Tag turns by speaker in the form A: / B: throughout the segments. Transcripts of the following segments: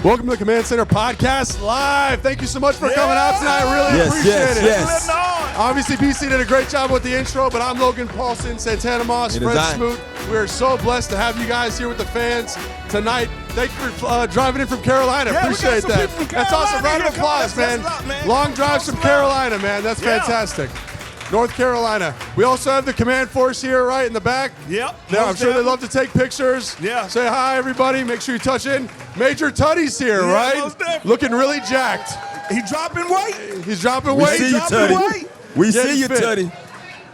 A: Welcome to the Command Center Podcast Live. Thank you so much for coming out tonight. I really appreciate it.
B: Yes.
A: Obviously, BC did a great job with the intro, but I'm Logan Paulson, Santana Moss, Fred Smoot. We are so blessed to have you guys here with the fans tonight. Thank you for driving in from Carolina. Appreciate that. That's awesome. Round of applause, man. Long drives from Carolina, man. That's fantastic. North Carolina. We also have the command force here right in the back.
B: Yep.
A: Yeah, I'm sure they love to take pictures.
B: Yeah.
A: Say hi, everybody. Make sure you touch in. Major Tuddy's here, right? Looking really jacked.
B: He's dropping weight.
A: He's dropping weight.
B: See you, Tuddy.
C: We see you, Tuddy.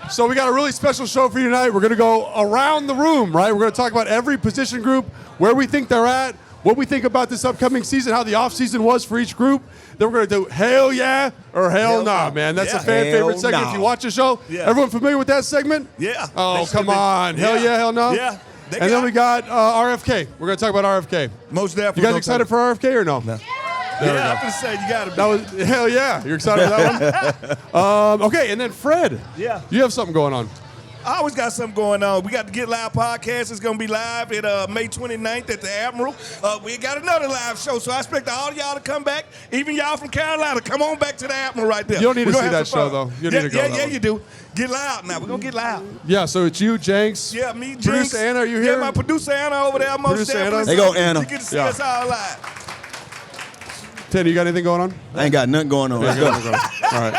A: So we got a really special show for you tonight. We're going to go around the room, right? We're going to talk about every position group, where we think they're at, what we think about this upcoming season, how the offseason was for each group. Then we're going to do hell yeah or hell nah, man. That's a fan favorite segment. If you watch the show, everyone familiar with that segment?
B: Yeah.
A: Oh, come on. Hell yeah, hell no?
B: Yeah.
A: And then we got RFK. We're going to talk about RFK.
B: Most definitely.
A: You guys excited for RFK or no?
B: No. Yeah, I'm going to say you got to be.
A: That was, hell yeah. You're excited for that one? Okay, and then Fred.
B: Yeah.
A: You have something going on.
B: I always got something going on. We got the Get Live podcast. It's going to be live at May 29th at the Admiral. We got another live show, so I expect all of y'all to come back. Even y'all from Carolina, come on back to the Admiral right there.
A: You don't need to see that show, though. You need to go.
B: Yeah, you do. Get loud now. We're going to get loud.
A: Yeah, so it's you, Jenks.
B: Yeah, me, Jenks.
A: Producer Anna, are you here?
B: Yeah, my producer Anna over there. Most definitely.
C: There go Anna.
B: You get to see us all live.
A: Tanner, you got anything going on?
C: I ain't got nothing going on. Let's go.
A: All right.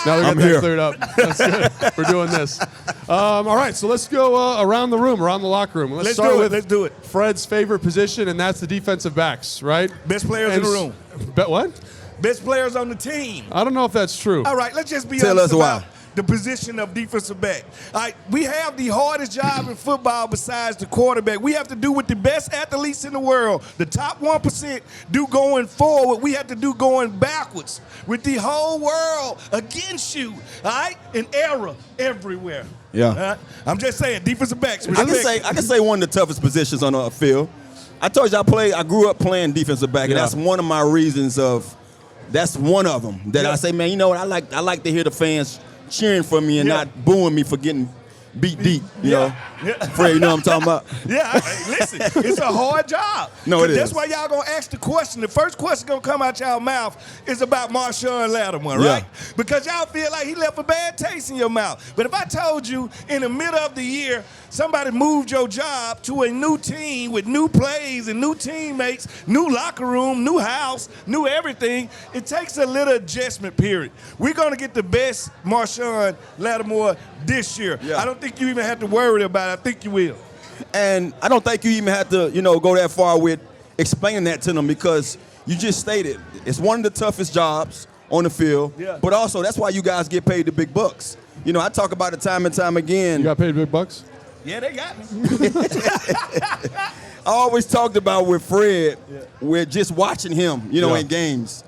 A: Now we got that cleared up. That's good. We're doing this. All right, so let's go around the room, around the locker room. Let's start with
B: Let's do it.
A: Fred's favorite position, and that's the defensive backs, right?
B: Best players in the room.
A: What?
B: Best players on the team.
A: I don't know if that's true.
B: All right, let's just be
C: Tell
B: honest
C: us why.
B: about the position of defensive back. All right, we have the hardest job in football besides the quarterback. We have to do what the best athletes in the world, the top 1%, do going forward. We have to do going backwards with the whole world against you, all right? An error everywhere.
C: Yeah.
B: I'm just saying, defensive backs.
C: I can say one of the toughest positions on the field. I told you I grew up playing defensive back, and that's one of my reasons that's one of them that I say, man, you know what, I like to hear the fans cheering for me and not booing me for getting beat deep, you know. Fred, you know what I'm talking about?
B: Yeah, listen, it's a hard job.
C: No, it is.
B: That's why y'all gonna ask the question. The first question gonna come out y'all mouth is about Marshawn Lattimore, right? Because y'all feel like he left a bad taste in your mouth. But if I told you in the middle of the year, somebody moved your job to a new team with new plays and new teammates, new locker room, new house, new everything, it takes a little adjustment period. We're gonna get the best Marshawn Lattimore this year. I don't think you even have to worry about it. I think you will.
C: And I don't think you even have to, go that far with explaining that to them because you just stated it's one of the toughest jobs on the field. Yeah. But also that's why you guys get paid the big bucks. You know, I talk about it time and time again.
A: You got paid big bucks?
B: Yeah, they got me.
C: I always talked about with Fred, with just watching him, in games.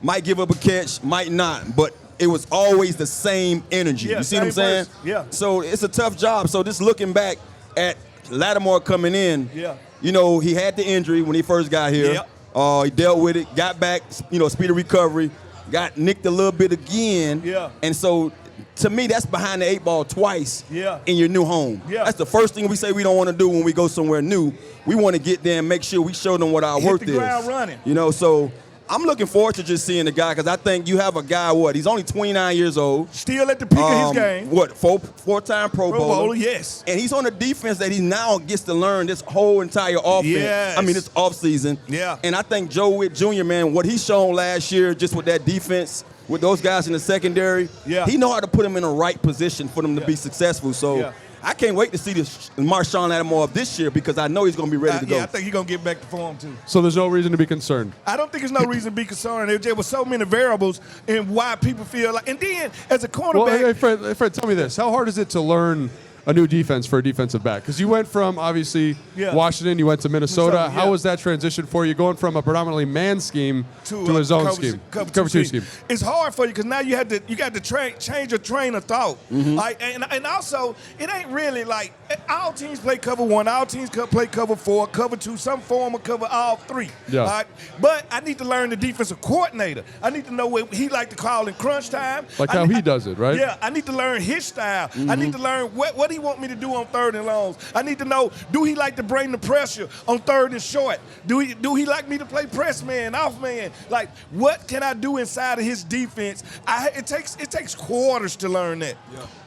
C: Might give up a catch, might not, but it was always the same energy. You see what I'm saying?
B: Yeah.
C: So it's a tough job. So just looking back at Lattimore coming in, he had the injury when he first got here. He dealt with it, got back, speed of recovery, got nicked a little bit again. And so to me, that's behind the 8 ball twice in your new home. That's the first thing we say we don't want to do when we go somewhere new. We want to get there and make sure we show them what our worth is.
B: Hit the ground running.
C: So I'm looking forward to just seeing the guy because I think you have a guy, he's only 29 years old.
B: Still at the peak of his game.
C: Four-time Pro Bowler.
B: Yes.
C: And he's on a defense that he now gets to learn this whole entire offense.
B: Yes.
C: I mean, this offseason.
B: Yeah.
C: And I think Joe Witt Jr., man, what he's shown last year just with that defense, with those guys in the secondary, he know how to put them in the right position for them to be successful. So I can't wait to see this Marshawn Lattimore of this year because I know he's going to be ready to go.
B: Yeah, I think he's going to get back to form, too.
A: So there's no reason to be concerned?
B: I don't think there's no reason to be concerned. There were so many variables in why people feel like – and then as a cornerback –
A: Well, hey, Fred, tell me this. How hard is it to learn a new defense for a defensive back? Because you went from, obviously, Washington, you went to Minnesota. How was that transition for you, going from a predominantly man scheme to a zone scheme, cover two scheme?
B: It's hard for you because now you got to change your train of thought. And also, it ain't really like all teams play cover 1, all teams play cover 4, cover 2, some form of cover all 3.
A: Yeah.
B: All right? But I need to learn the defensive coordinator. I need to know what he like to call in crunch time.
A: Like how he does it, right?
B: Yeah, I need to learn his style. I need to learn what what he want me to do on 3rd and longs. I need to know, do he like to bring the pressure on 3rd and short? Do he like me to play press man, off man? Like, what can I do inside of his defense? It takes quarters to learn that.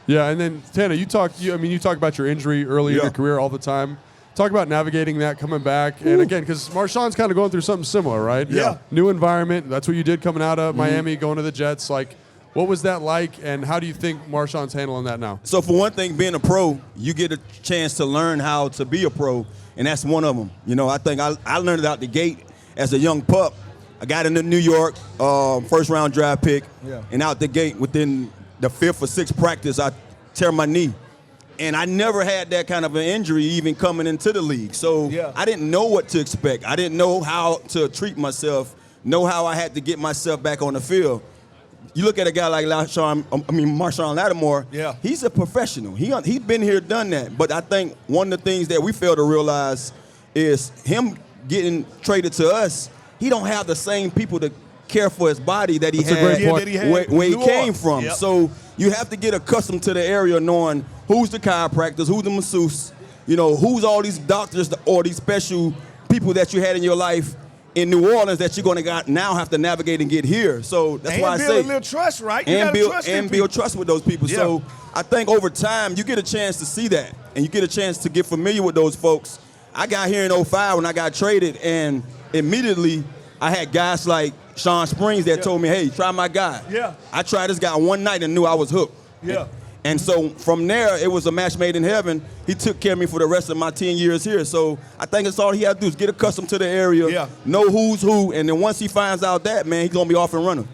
A: Yeah, and then Tana, you talk about your injury early in your career all the time. Talk about navigating that, coming back, and again, because Marshawn's kind of going through something similar, right?
B: Yeah.
A: New environment. That's what you did coming out of Miami, going to the Jets. Like, what was that like, and how do you think Marshawn's handling that now?
C: So for one thing, being a pro, you get a chance to learn how to be a pro, and that's one of them. You know, I think I learned it out the gate as a young pup. I got into New York, first-round draft pick, and out the gate within the 5th or 6th practice, I tear my knee. And I never had that kind of an injury even coming into the league. So I didn't know what to expect. I didn't know how to treat myself, know how I had to get myself back on the field. You look at a guy like Marshawn Lattimore, he's a professional. He's been here, done that. But I think one of the things that we fail to realize is him getting traded to us, he don't have the same people to care for his body that he had where he came from. So you have to get accustomed to the area, knowing who's the chiropractors, who's the masseuse, you know, who's all these doctors or these special people that you had in your life in New Orleans that you're going to now have to navigate and get here. So that's why I say.
B: And build a little trust, right?
C: And build trust with those people. Yeah. So I think over time you get a chance to see that, and you get a chance to get familiar with those folks. I got here in 2005 when I got traded, and immediately I had guys like Sean Springs that told me, hey, try my guy. I tried this guy one night and knew I was hooked. And so from there, it was a match made in heaven. He took care of me for the rest of my 10 years here. So I think it's all he had to do is get accustomed to the area, know who's who, and then once he finds out that, man, he's going to be off and running.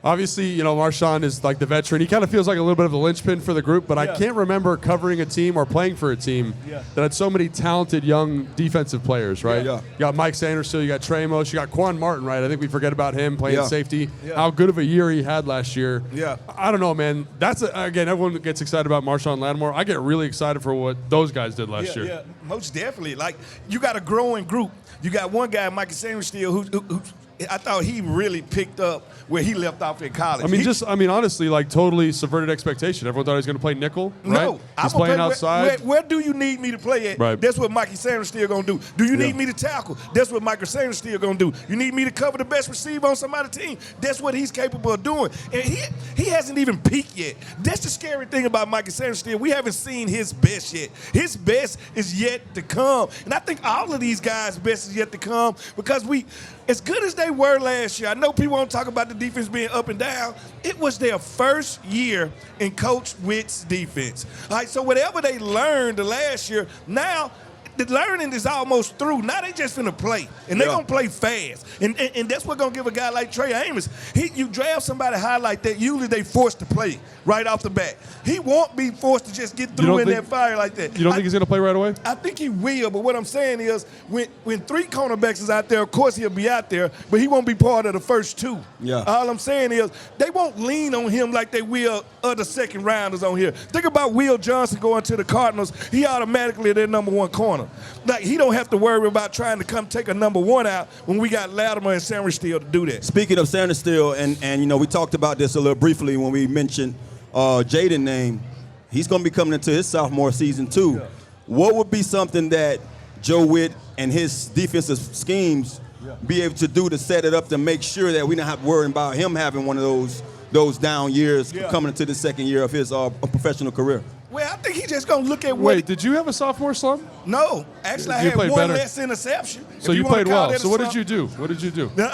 A: Obviously, you know, Marshawn is like the veteran. He kind of feels like a little bit of the linchpin for the group, but I can't remember covering a team or playing for a team that had so many talented young defensive players, right? You got Mike Sanderson, you got Tramos, you got Quan Martin, right? I think we forget about him playing safety. How good of a year he had last year. I don't know, man. That's, again, everyone gets excited about Marshawn Lattimore. I get really excited for what those guys did last year.
B: Yeah, most definitely. Like, you got a growing group. You got one guy, Mike Sanderson, who I thought he really picked up where he left off in college.
A: I mean, honestly, like totally subverted expectation. Everyone thought he was going to play nickel, right?
B: No,
A: he's playing outside.
B: Where do you need me to play at?
A: Right.
B: That's what Mikey Sanders still going to do. Do you need me to tackle? That's what Michael Sanders still going to do. You need me to cover the best receiver on somebody's team? That's what he's capable of doing. And he hasn't even peaked yet. That's the scary thing about Mikey Sanders still. We haven't seen his best yet. His best is yet to come. And I think all of these guys' best is yet to come because as good as they were last year, I know people won't talk about the defense being up and down. It was their first year in Coach Witt's defense. All right, so whatever they learned the last year, now the learning is almost through. Now they just finna play, and they're going to play fast. And that's what's going to give a guy like Trey Amos. You draft somebody high like that, usually they forced to play right off the bat. He won't be forced to just get through in that fire like that.
A: You don't think he's going to play right away?
B: I think he will, but what I'm saying is when 3 cornerbacks is out there, of course he'll be out there, but he won't be part of the first 2. All I'm saying is they won't lean on him like they will other second rounders on here. Think about Will Johnson going to the Cardinals. He automatically their number 1 corner. Like, he don't have to worry about trying to come take a number 1 out when we got Lattimore and Sanders still to do that.
C: Speaking of Sanders still, and you know, we talked about this a little briefly when we mentioned Jaden's name. He's going to be coming into his sophomore season too. What would be something that Joe Witt and his defensive schemes be able to do to set it up to make sure that we don't have to worry about him having one of those down years coming into the second year of his professional career?
B: Well, I think he's just going to look at
A: Wait, did you have a sophomore slump?
B: No. Actually, I had one less interception.
A: So you played well. So what did you do? What did you do?
B: Now,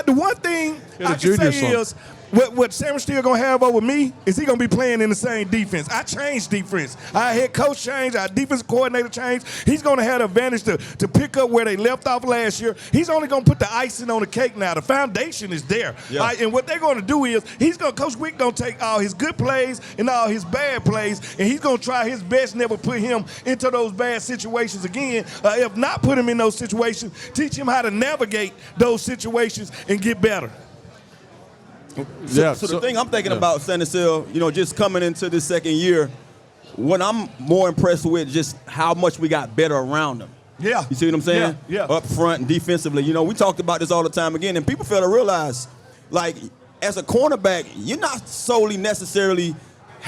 B: the one thing I can say is what Sam's still going to have over me is he going to be playing in the same defense. I changed defense. Our head coach changed. Our defensive coordinator changed. He's going to have the advantage to pick up where they left off last year. He's only going to put the icing on the cake now. The foundation is there. And what they're going to do is Coach Wick going to take all his good plays and all his bad plays, and he's going to try his best never put him into those bad situations again. If not put him in those situations, teach him how to navigate those situations and get better.
C: So the thing I'm thinking about Sanders Hill, you know, just coming into this second year, what I'm more impressed with just how much we got better around him. You see what I'm saying? Up front and defensively. You know, we talked about this all the time again, and people fail to realize, like, as a cornerback, you're not solely necessarily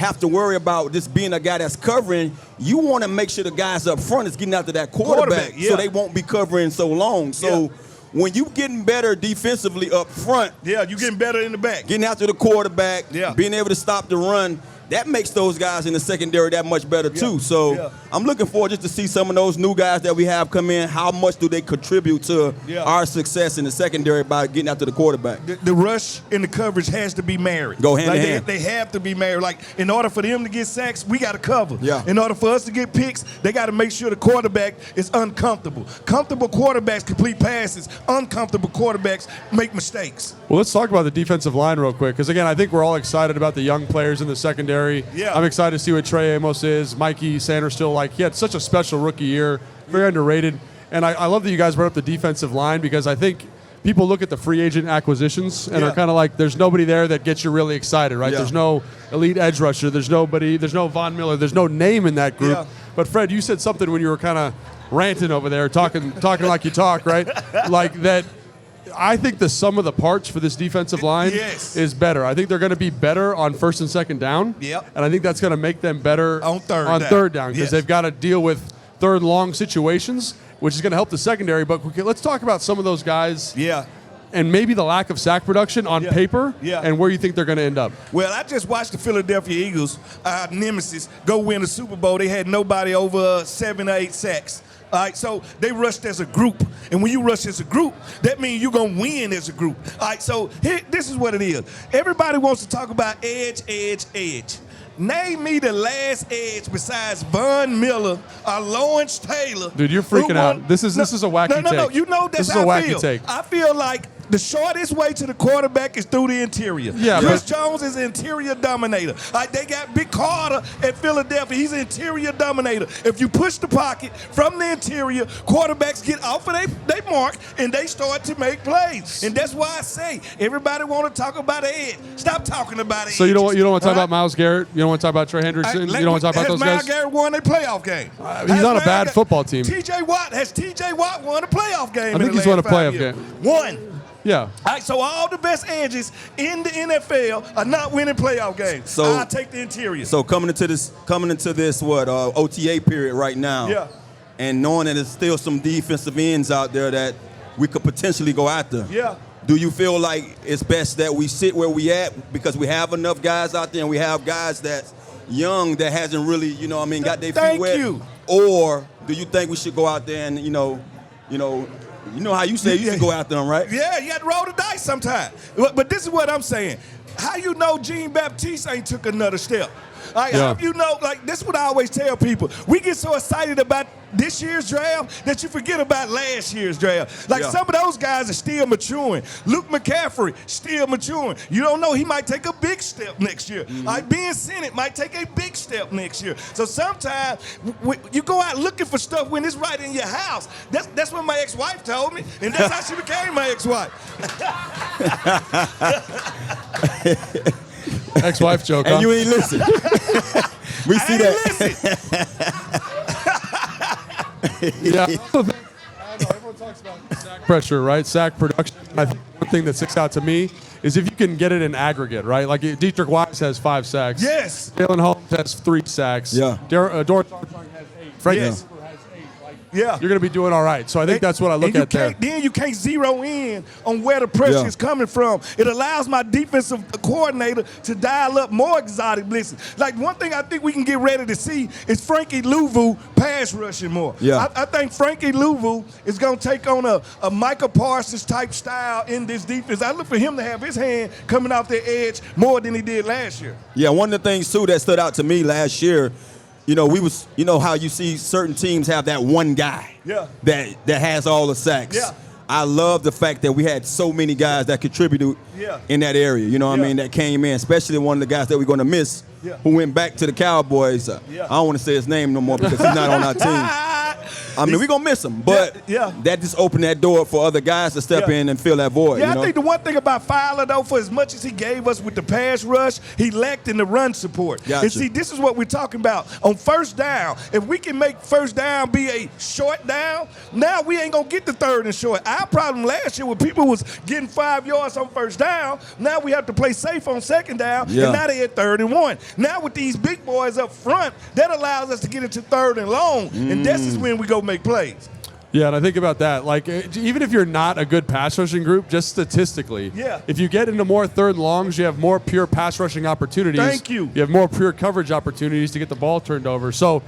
C: have to worry about just being a guy that's covering. You want to make sure the guys up front is getting after that quarterback so they won't be covering so long. So when you getting better defensively up front,
B: you getting better in the back.
C: Getting after the quarterback, being able to stop the run, that makes those guys in the secondary that much better too. So I'm looking forward just to see some of those new guys that we have come in. How much do they contribute to our success in the secondary by getting after the quarterback?
B: The rush and the coverage has to be married.
C: Go hand in hand.
B: They have to be married. Like, in order for them to get sacks, we got to cover.
C: Yeah.
B: In order for us to get picks, they got to make sure the quarterback is uncomfortable. Comfortable quarterbacks complete passes. Uncomfortable quarterbacks make mistakes.
A: Well, let's talk about the defensive line real quick, because, again, I think we're all excited about the young players in the secondary.
B: Yeah.
A: I'm excited to see what Trey Amos is. Mikey Sanders still, like, he had such a special rookie year, very underrated. And I love that you guys brought up the defensive line, because I think people look at the free agent acquisitions and are kind of like, there's nobody there that gets you really excited, right? There's no elite edge rusher. There's nobody. There's no Von Miller. There's no name in that group. But, Fred, you said something when you were kind of ranting over there, talking like you talk, right? Like that. I think the sum of the parts for this defensive line is better. I think they're going to be better on first and second down. And I think that's going to make them better on third down because they've got to deal with third and long situations, which is going to help the secondary. But let's talk about some of those guys. And maybe the lack of sack production on paper and where you think they're going to end up.
B: Well, I just watched the Philadelphia Eagles, our nemesis, go win the Super Bowl. They had nobody over 7 or 8 sacks. All right, so they rushed as a group. And when you rush as a group, that means you're going to win as a group. All right, so this is what it is. Everybody wants to talk about edge, edge, edge. Name me the last edge besides Von Miller or Lawrence Taylor.
A: Dude, you're freaking out. This is a wacky take.
B: No. You know that's how I feel. Take. I feel like the shortest way to the quarterback is through the interior. Chris Jones is an interior dominator. They got Big Carter at Philadelphia. He's an interior dominator. If you push the pocket from the interior, quarterbacks get off of their mark and they start to make plays. And that's why I say everybody want to talk about edge. Stop talking about edge.
A: So you don't want to talk about Myles Garrett? You don't want to talk about Trey Hendrickson? You don't want to talk about those guys?
B: Has Myles Garrett won a playoff game?
A: He's on a bad football team.
B: Has TJ Watt won a playoff game?
A: I think he's won a playoff game.
B: One.
A: Yeah.
B: All right, so all the best edges in the NFL are not winning playoff games.
C: So
B: I'll take the interior. So
C: coming into this OTA period right now, and knowing that there's still some defensive ends out there that we could potentially go after. Do you feel like it's best that we sit where we at because we have enough guys out there and we have guys that's young that hasn't really, got their feet wet? Or do you think we should go out there and, you know how you say you should go after them, right?
B: Yeah, you got to roll the dice sometimes. But this is what I'm saying. How you know Jean-Baptiste ain't took another step? How you know, this is what I always tell people. We get so excited about this year's draft that you forget about last year's draft. Some of those guys are still maturing. Luke McCaffrey, still maturing. You don't know, he might take a big step next year. Ben Sinnott might take a big step next year. So sometimes you go out looking for stuff when it's right in your house. That's what my ex-wife told me, and that's how she became my ex-wife.
A: Ex-wife joke,
C: and you ain't listen. We see that.
A: Everyone talks about sack pressure, right? Sack production. I think one thing that sticks out to me is if you can get it in aggregate, right? Like Dietrich Wise has 5 sacks.
B: Yes.
A: Jalen Holmes has 3 sacks.
C: Yeah.
A: Dorrance Armstrong has 8. Frank has 8. You're going to be doing all right. So I think that's what I look at there.
B: Then you can't zero in on where the pressure is coming from. It allows my defensive coordinator to dial up more exotic blitzes. Like, one thing I think we can get ready to see is Frankie Louvu pass rushing more. I think Frankie Louvu is going to take on a Micah Parsons type style in this defense. I look for him to have his hand coming off the edge more than he did last year.
C: Yeah, one of the things, too, that stood out to me last year, how you see certain teams have that one guy that has all the sacks. I love the fact that we had so many guys that contributed in that area, that came in, especially one of the guys that we're going to miss who went back to the Cowboys. I don't want to say his name no more because he's not on our team. I mean, we're going to miss him, but that just opened that door for other guys to step in and fill that void.
B: Yeah,
C: you know?
B: I think the one thing about Fowler, though, for as much as he gave us with the pass rush, he lacked in the run support.
C: Gotcha.
B: And see, this is what we're talking about. On first down, if we can make first down be a short down, now we ain't going to get the third and short. Our problem last year when people was getting 5 yards on first down, now we have to play safe on second down, and now they at 3rd and 1. Now with these big boys up front, that allows us to get into 3rd and long, and this is when we go make plays.
A: Yeah, and I think about that. Like, even if you're not a good pass rushing group, just statistically, if you get into more 3rd and longs, you have more pure pass rushing opportunities.
B: Thank you.
A: You have more pure coverage opportunities to get the ball turned over. So,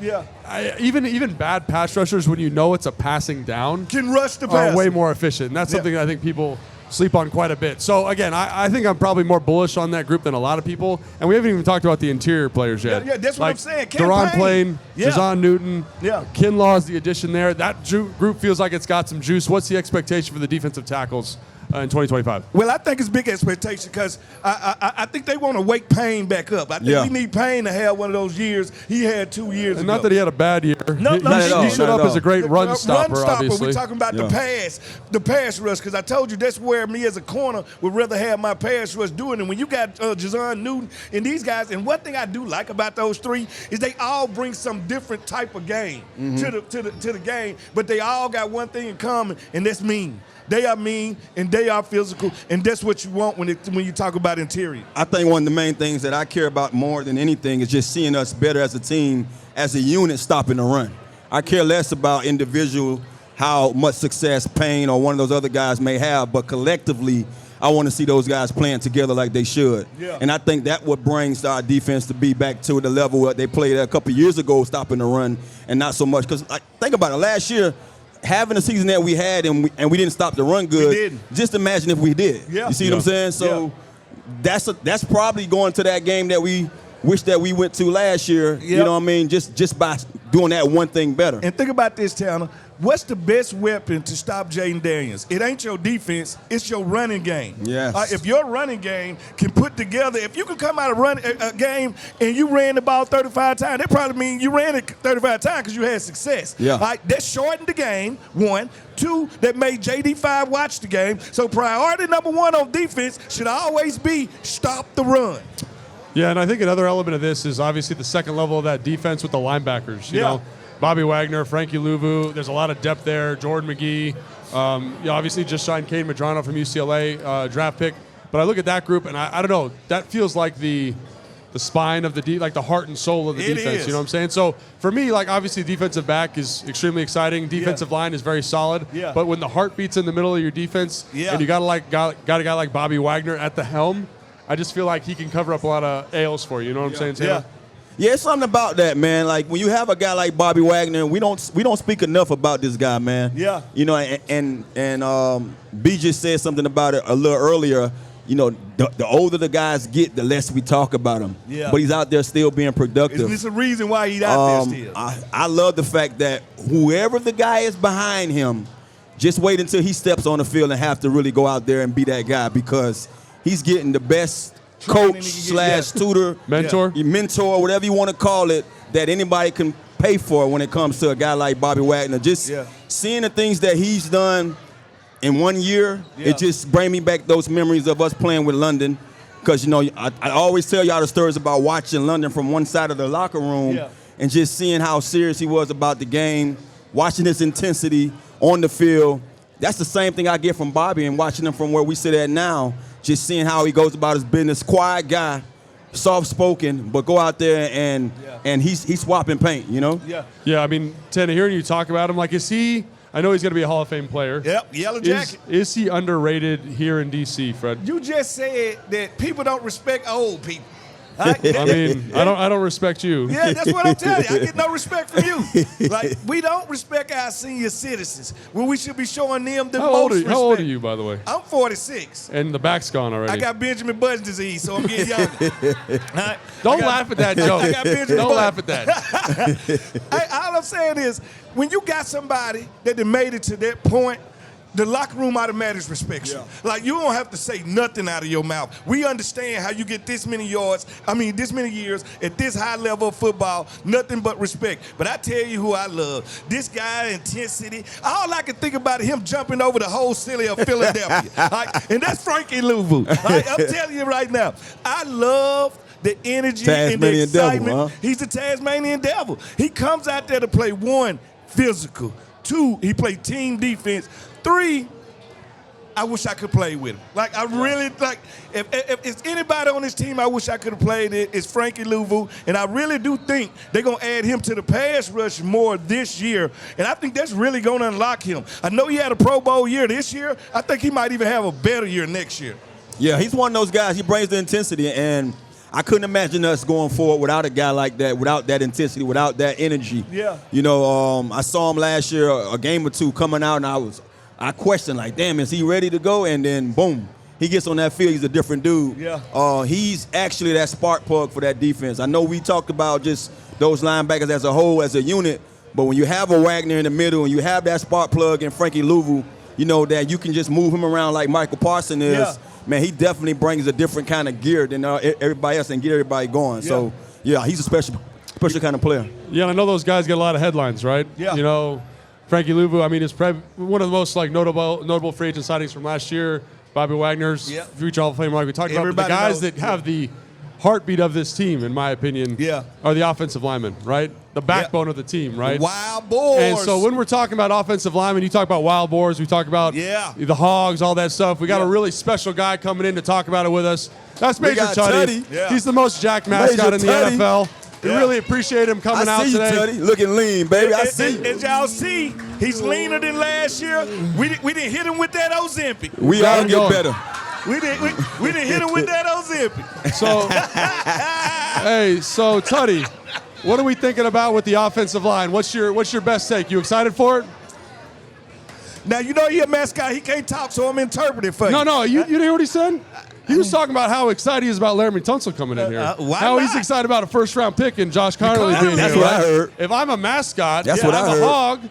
A: even bad pass rushers, when you know it's a passing down,
B: can rush the pass,
A: are way more efficient. And that's something that I think people sleep on quite a bit. So, again, I think I'm probably more bullish on that group than a lot of people. And we haven't even talked about the interior players yet.
B: Yeah, that's what I'm saying.
A: Deron Payne, Jazon Newton, Kinlaw's the addition there. That group feels like it's got some juice. What's the expectation for the defensive tackles in 2025?
B: Well, I think it's big expectation because I think they want to wake Payne back up. I think we need Payne to have one of those years he had 2 years ago.
A: Not that he had a bad year.
B: He
A: showed up as a great run stopper, obviously.
B: We're talking about the pass rush, because I told you that's where me as a corner would rather have my pass rush doing it. When you got Jazon Newton and these guys, and one thing I do like about those three is they all bring some different type of game to the game, but they all got one thing in common, and that's mean. They are mean and they are physical, and that's what you want when you talk about interior.
C: I think one of the main things that I care about more than anything is just seeing us better as a team, as a unit, stopping the run. I care less about individual, how much success Payne or one of those other guys may have, but collectively, I want to see those guys playing together like they should.
B: Yeah.
C: And I think that what brings our defense to be back to the level that they played a couple years ago, stopping the run, and not so much. Because think about it, last year, having the season that we had and we didn't stop the run good,
B: we didn't.
C: Just imagine if we did.
B: Yeah.
C: You see what I'm saying? So that's probably going to that game that we wish that we went to last year, you know what I mean, just by doing that one thing better.
B: And think about this, Tanner. What's the best weapon to stop Jaden Daniels? It ain't your defense, it's your running game.
C: Yes.
B: If your running game can put together, if you can come out of a game and you ran the ball 35 times, that probably means you ran it 35 times because you had success.
C: Yeah.
B: All right, that shortened the game, 1. 2, that made JD5 watch the game. So priority number 1 on defense should always be stop the run.
A: Yeah, and I think another element of this is obviously the second level of that defense with the linebackers. You know, Bobby Wagner, Frankie Louvu, there's a lot of depth there. Jordan McGee, obviously just signed Cade Medrano from UCLA, draft pick. But I look at that group, and I don't know, that feels like the spine of the like the heart and soul of the defense.
B: Is.
A: You know what I'm saying? So for me, like obviously defensive back is extremely exciting. Defensive line is very solid.
B: Yeah.
A: But when the heart beats in the middle of your defense, and you got a guy like Bobby Wagner at the helm, I just feel like he can cover up a lot of ails for you. You know what I'm saying, Taylor?
C: Yeah, it's something about that, man. Like when you have a guy like Bobby Wagner, we don't speak enough about this guy, man.
B: Yeah.
C: You know, and B just said something about it a little earlier. You know, the older the guys get, the less we talk about him.
B: Yeah.
C: But he's out there still being productive.
B: Isn't this a reason why he's out there still?
C: I love the fact that whoever the guy is behind him, just wait until he steps on the field and have to really go out there and be that guy, because he's getting the best coach / tutor, mentor, whatever you want to call it, that anybody can pay for when it comes to a guy like Bobby Wagner. Just seeing the things that he's done in 1 year, it just brings me back those memories of us playing with London. Because, you know, I always tell y'all the stories about watching London from one side of the locker room and just seeing how serious he was about the game, watching his intensity on the field. That's the same thing I get from Bobby, and watching him from where we sit at now, just seeing how he goes about his business. Quiet guy, soft-spoken, but go out there and he's swapping paint, you know?
A: Yeah, I mean, Tanner, hearing you talk about him, like, is he – I know he's going to be a Hall of Fame player.
B: Yep, yellow jacket.
A: Is he underrated here in D.C., Fred?
B: You just said that people don't respect old people.
A: I mean, I don't respect you.
B: Yeah, that's what I'm telling you. I get no respect from you. Like, we don't respect our senior citizens when we should be showing them the most respect.
A: How old are you, by the way?
B: I'm 46.
A: And the back's gone already.
B: I got Benjamin Button disease, so I'm getting younger. Right?
A: Don't laugh at that joke. Don't laugh at that.
B: All I'm saying is, when you got somebody that made it to that point, the locker room automatically respects you. Like, you don't have to say nothing out of your mouth. We understand how you get this many years at this high level of football, nothing but respect. But I tell you who I love. This guy, intensity. All I can think about is him jumping over the whole city of Philadelphia. Right? And that's Frankie Louvu. Right? I'm telling you right now, I love the energy and the excitement.
C: Devil, huh?
B: He's the Tasmanian Devil. He comes out there to play 1, physical. 2, he played team defense. 3, I wish I could play with him. Like, I really, like, if it's anybody on this team I wish I could have played it, it's Frankie Louvu. And I really do think they're going to add him to the pass rush more this year. And I think that's really going to unlock him. I know he had a Pro Bowl year this year. I think he might even have a better year next year.
C: Yeah, he's one of those guys. He brings the intensity, and I couldn't imagine us going forward without a guy like that, without that intensity, without that energy.
B: Yeah.
C: You know, I saw him last year, a game or two coming out, and I questioned, like, damn, is he ready to go? And then, boom, he gets on that field. He's a different dude.
B: Yeah.
C: He's actually that spark plug for that defense. I know we talked about just those linebackers as a whole, as a unit, but when you have a Wagner in the middle and you have that spark plug and Frankie Louvu, you know, that you can just move him around like Michael Parsons is.
B: Yeah.
C: Man, he definitely brings a different kind of gear than everybody else and get everybody going. Yeah. So, yeah, he's a special kind of player.
A: Yeah, and I know those guys get a lot of headlines, right?
B: Yeah.
A: You know, Frankie Louvu, I mean, is one of the most like notable free agent signings from last year. Bobby Wagner's future Hall of Fame, like we talked about. But the guys that have the heartbeat of this team, in my opinion, are the offensive linemen, right? The backbone of the team, right?
B: Wild boars.
A: And so when we're talking about offensive linemen, you talk about wild boars, we talk about the hogs, all that stuff. We got a really special guy coming in to talk about it with us. That's Major Tuddy.
C: Yeah.
A: He's the most jacked mascot in the NFL. We really appreciate him coming out today.
C: I see you, Tuddy. Looking lean, baby. I see you.
B: As y'all see, he's leaner than last year. We didn't hit him with that Ozempic.
C: We all get better.
B: We didn't hit him with that Ozempic.
A: So, hey, so Tuddy, what are we thinking about with the offensive line? What's your best take? You excited for it?
B: Now, you know you're a mascot. He can't talk, so I'm interpreting for you.
A: No, you didn't hear what he said? He was talking about how excited he is about Laramie Tunsil coming in here. How he's excited about a first-round pick and Josh Connerly being here.
C: That's what I heard.
A: If I'm a mascot,
C: that's what I heard.
A: I'm a hog,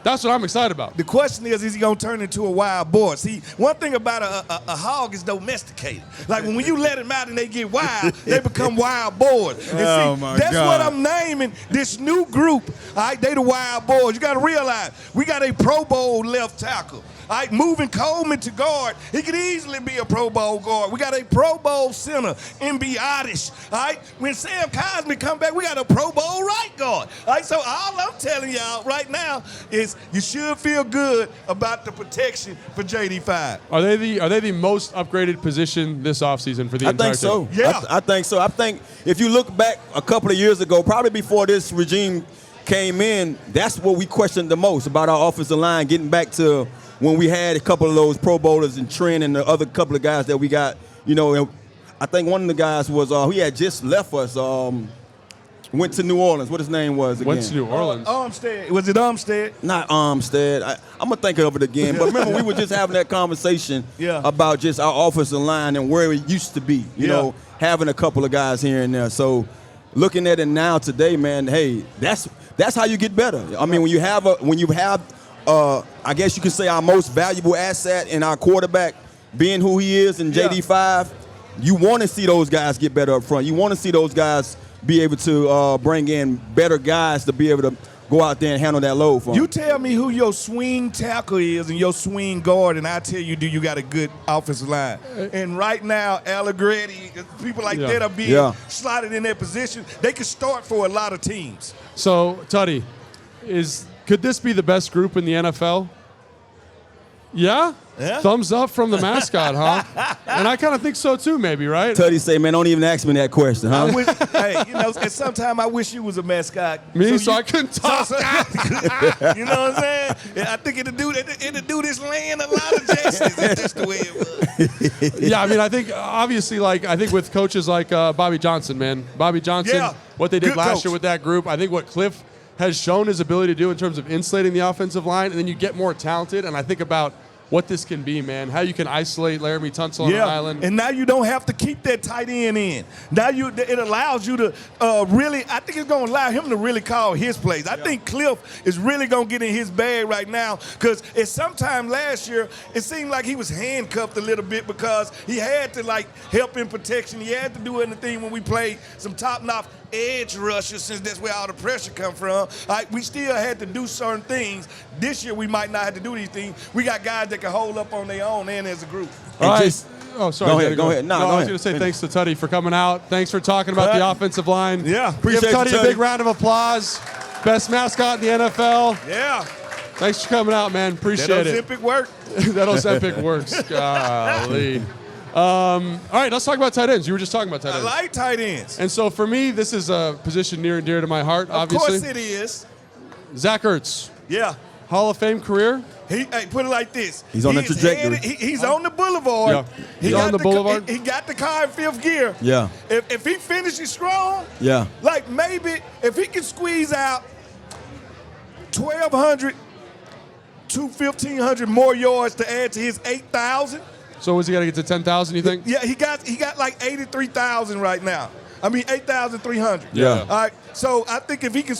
A: that's what I'm excited about.
B: The question is he going to turn into a wild boar? See, one thing about a hog is domesticated. Like, when you let them out and they get wild, they become wild boars. And that's what I'm naming this new group. All right, they the wild boars. You got to realize, we got a Pro Bowl left tackle. All right, moving Coleman to guard, he could easily be a Pro Bowl guard. We got a Pro Bowl center, MB Oddish. All right, when Sam Cosmi come back, we got a Pro Bowl right guard. All right, so all I'm telling y'all right now is you should feel good about the protection for JD5.
A: Are they the most upgraded position this offseason for the entire team?
C: I think so. I think if you look back a couple of years ago, probably before this regime came in, that's what we questioned the most about our offensive line, getting back to when we had a couple of those Pro Bowlers and Trent and the other couple of guys that we got. You know, I think one of the guys was he had just left us. Went to New Orleans. What his name was again?
A: Went to New Orleans.
B: Armstead. Was it Armstead?
C: Not Armstead. I'm going to think of it again. But remember, we were just having that conversation about just our offensive line and where it used to be. You know, having a couple of guys here and there. So looking at it now today, man, hey, that's how you get better. I mean, when you have I guess you could say our most valuable asset in our quarterback being who he is in JD5, you want to see those guys get better up front. You want to see those guys be able to bring in better guys to be able to go out there and handle that load for them.
B: You tell me who your swing tackle is and your swing guard, and I tell you, do you got a good offensive line? And right now, Allegretti, people like that are being slotted in their position. They could start for a lot of teams.
A: So, Tuddy, could this be the best group in the NFL? Yeah? Thumbs up from the mascot, huh? And I kind of think so too, maybe, right?
C: Tuddy say, man, don't even ask me that question, huh?
B: And sometimes I wish you was a mascot.
A: Me, so I couldn't talk.
B: You know what I'm saying? I think it'll do this land a lot of justice. It's just the way it was.
A: Yeah, I mean, I think obviously, I think with coaches like Bobby Johnson, man. Bobby Johnson, what they did last year with that group, I think what Cliff has shown his ability to do in terms of insulating the offensive line, and then you get more talented. And I think about what this can be, man. How you can isolate Laramie Tunsil on an island.
B: And now you don't have to keep that tight end in. Now it allows you to really, I think it's going to allow him to really call his plays. I think Cliff is really going to get in his bag right now because at some time last year, it seemed like he was handcuffed a little bit because he had to, like, help in protection. He had to do anything when we played some top-notch edge rushers, since that's where all the pressure come from. We still had to do certain things. This year we might not have to do these things. We got guys that can hold up on their own and as a group.
A: All right. Oh, sorry.
C: Go ahead. No,
A: I was going to say thanks to Tutty for coming out. Thanks for talking about the offensive line.
B: Yeah.
A: Appreciate Give Tutty a big round of applause. Best mascot in the NFL.
B: Yeah.
A: Thanks for coming out, man. Appreciate it.
B: That Ozempic work.
A: That Ozempic works. Golly. All right, let's talk about tight ends. You were just talking about tight ends.
B: I like tight ends.
A: And so for me, this is a position near and dear to my heart, obviously.
B: Of course it is.
A: Zach Ertz.
B: Yeah.
A: Hall of Fame career.
B: Hey, put it like this.
C: He's on the trajectory.
B: He's on the boulevard.
A: Yeah. He's on the boulevard.
B: He got the car in fifth gear.
C: Yeah.
B: If he finishes strong,
C: yeah.
B: Like maybe if he can squeeze out 1,200 to 1,500 more yards to add to his 8,000.
A: So is he got to get to 10,000, you think?
B: Yeah, he got like 83,000 right now. I mean, 8,300.
C: Yeah.
B: All right. So I think if he can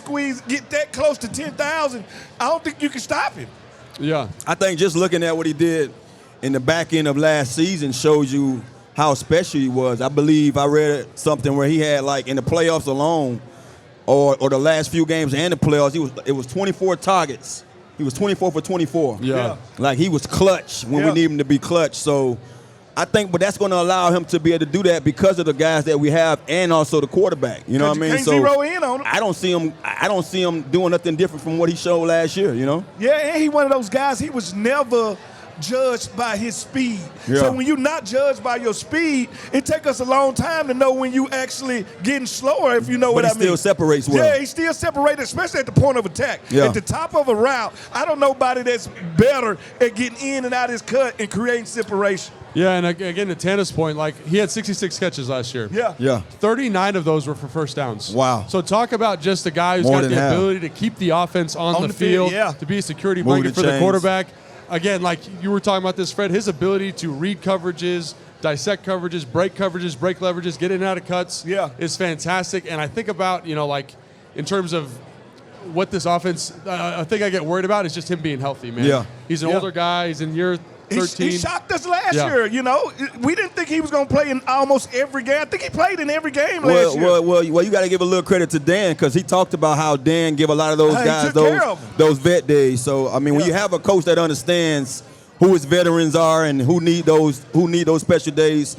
B: get that close to 10,000, I don't think you can stop him.
A: Yeah.
C: I think just looking at what he did in the back end of last season shows you how special he was. I believe I read something where he had, like, in the playoffs alone, or the last few games and the playoffs, it was 24 targets. He was 24 for 24.
A: Yeah.
C: Like, he was clutch when we need him to be clutch. So I think, but that's going to allow him to be able to do that because of the guys that we have and also the quarterback. You know what I mean?
B: Can't zero in on him.
C: I don't see him doing nothing different from what he showed last year, you know?
B: Yeah, and he one of those guys, he was never judged by his speed.
C: Yeah.
B: So when you're not judged by your speed, it takes us a long time to know when you actually getting slower, if you know what I mean.
C: But he still separates well.
B: Yeah, he still separates, especially at the point of attack.
C: Yeah.
B: At the top of a route, I don't know nobody that's better at getting in and out of his cut and creating separation.
A: Yeah, and again, to Tana's point, like, he had 66 catches last year.
B: Yeah.
C: Yeah.
A: 39 of those were for first downs.
C: Wow.
A: So talk about just a guy who's
C: More
A: got
C: than
A: the
C: half.
A: ability to keep the offense on the field, to be a security
C: Move
A: blanket
C: the
A: for the
C: chains.
A: quarterback. Again, like you were talking about this, Fred, his ability to read coverages, dissect coverages, break leverages, get in and out of cuts is fantastic. And I think about, like, in terms of what this offense, I think I get worried about is just him being healthy, man.
C: Yeah.
A: He's an older guy. He's in year 13.
B: He shocked us last year, We didn't think he was going to play in almost every game. I think he played in every game last year.
C: Well, you got to give a little credit to Dan because he talked about how Dan give a lot of those guys those vet days. So, I mean, when you have a coach that understands who his veterans are and who need those special days,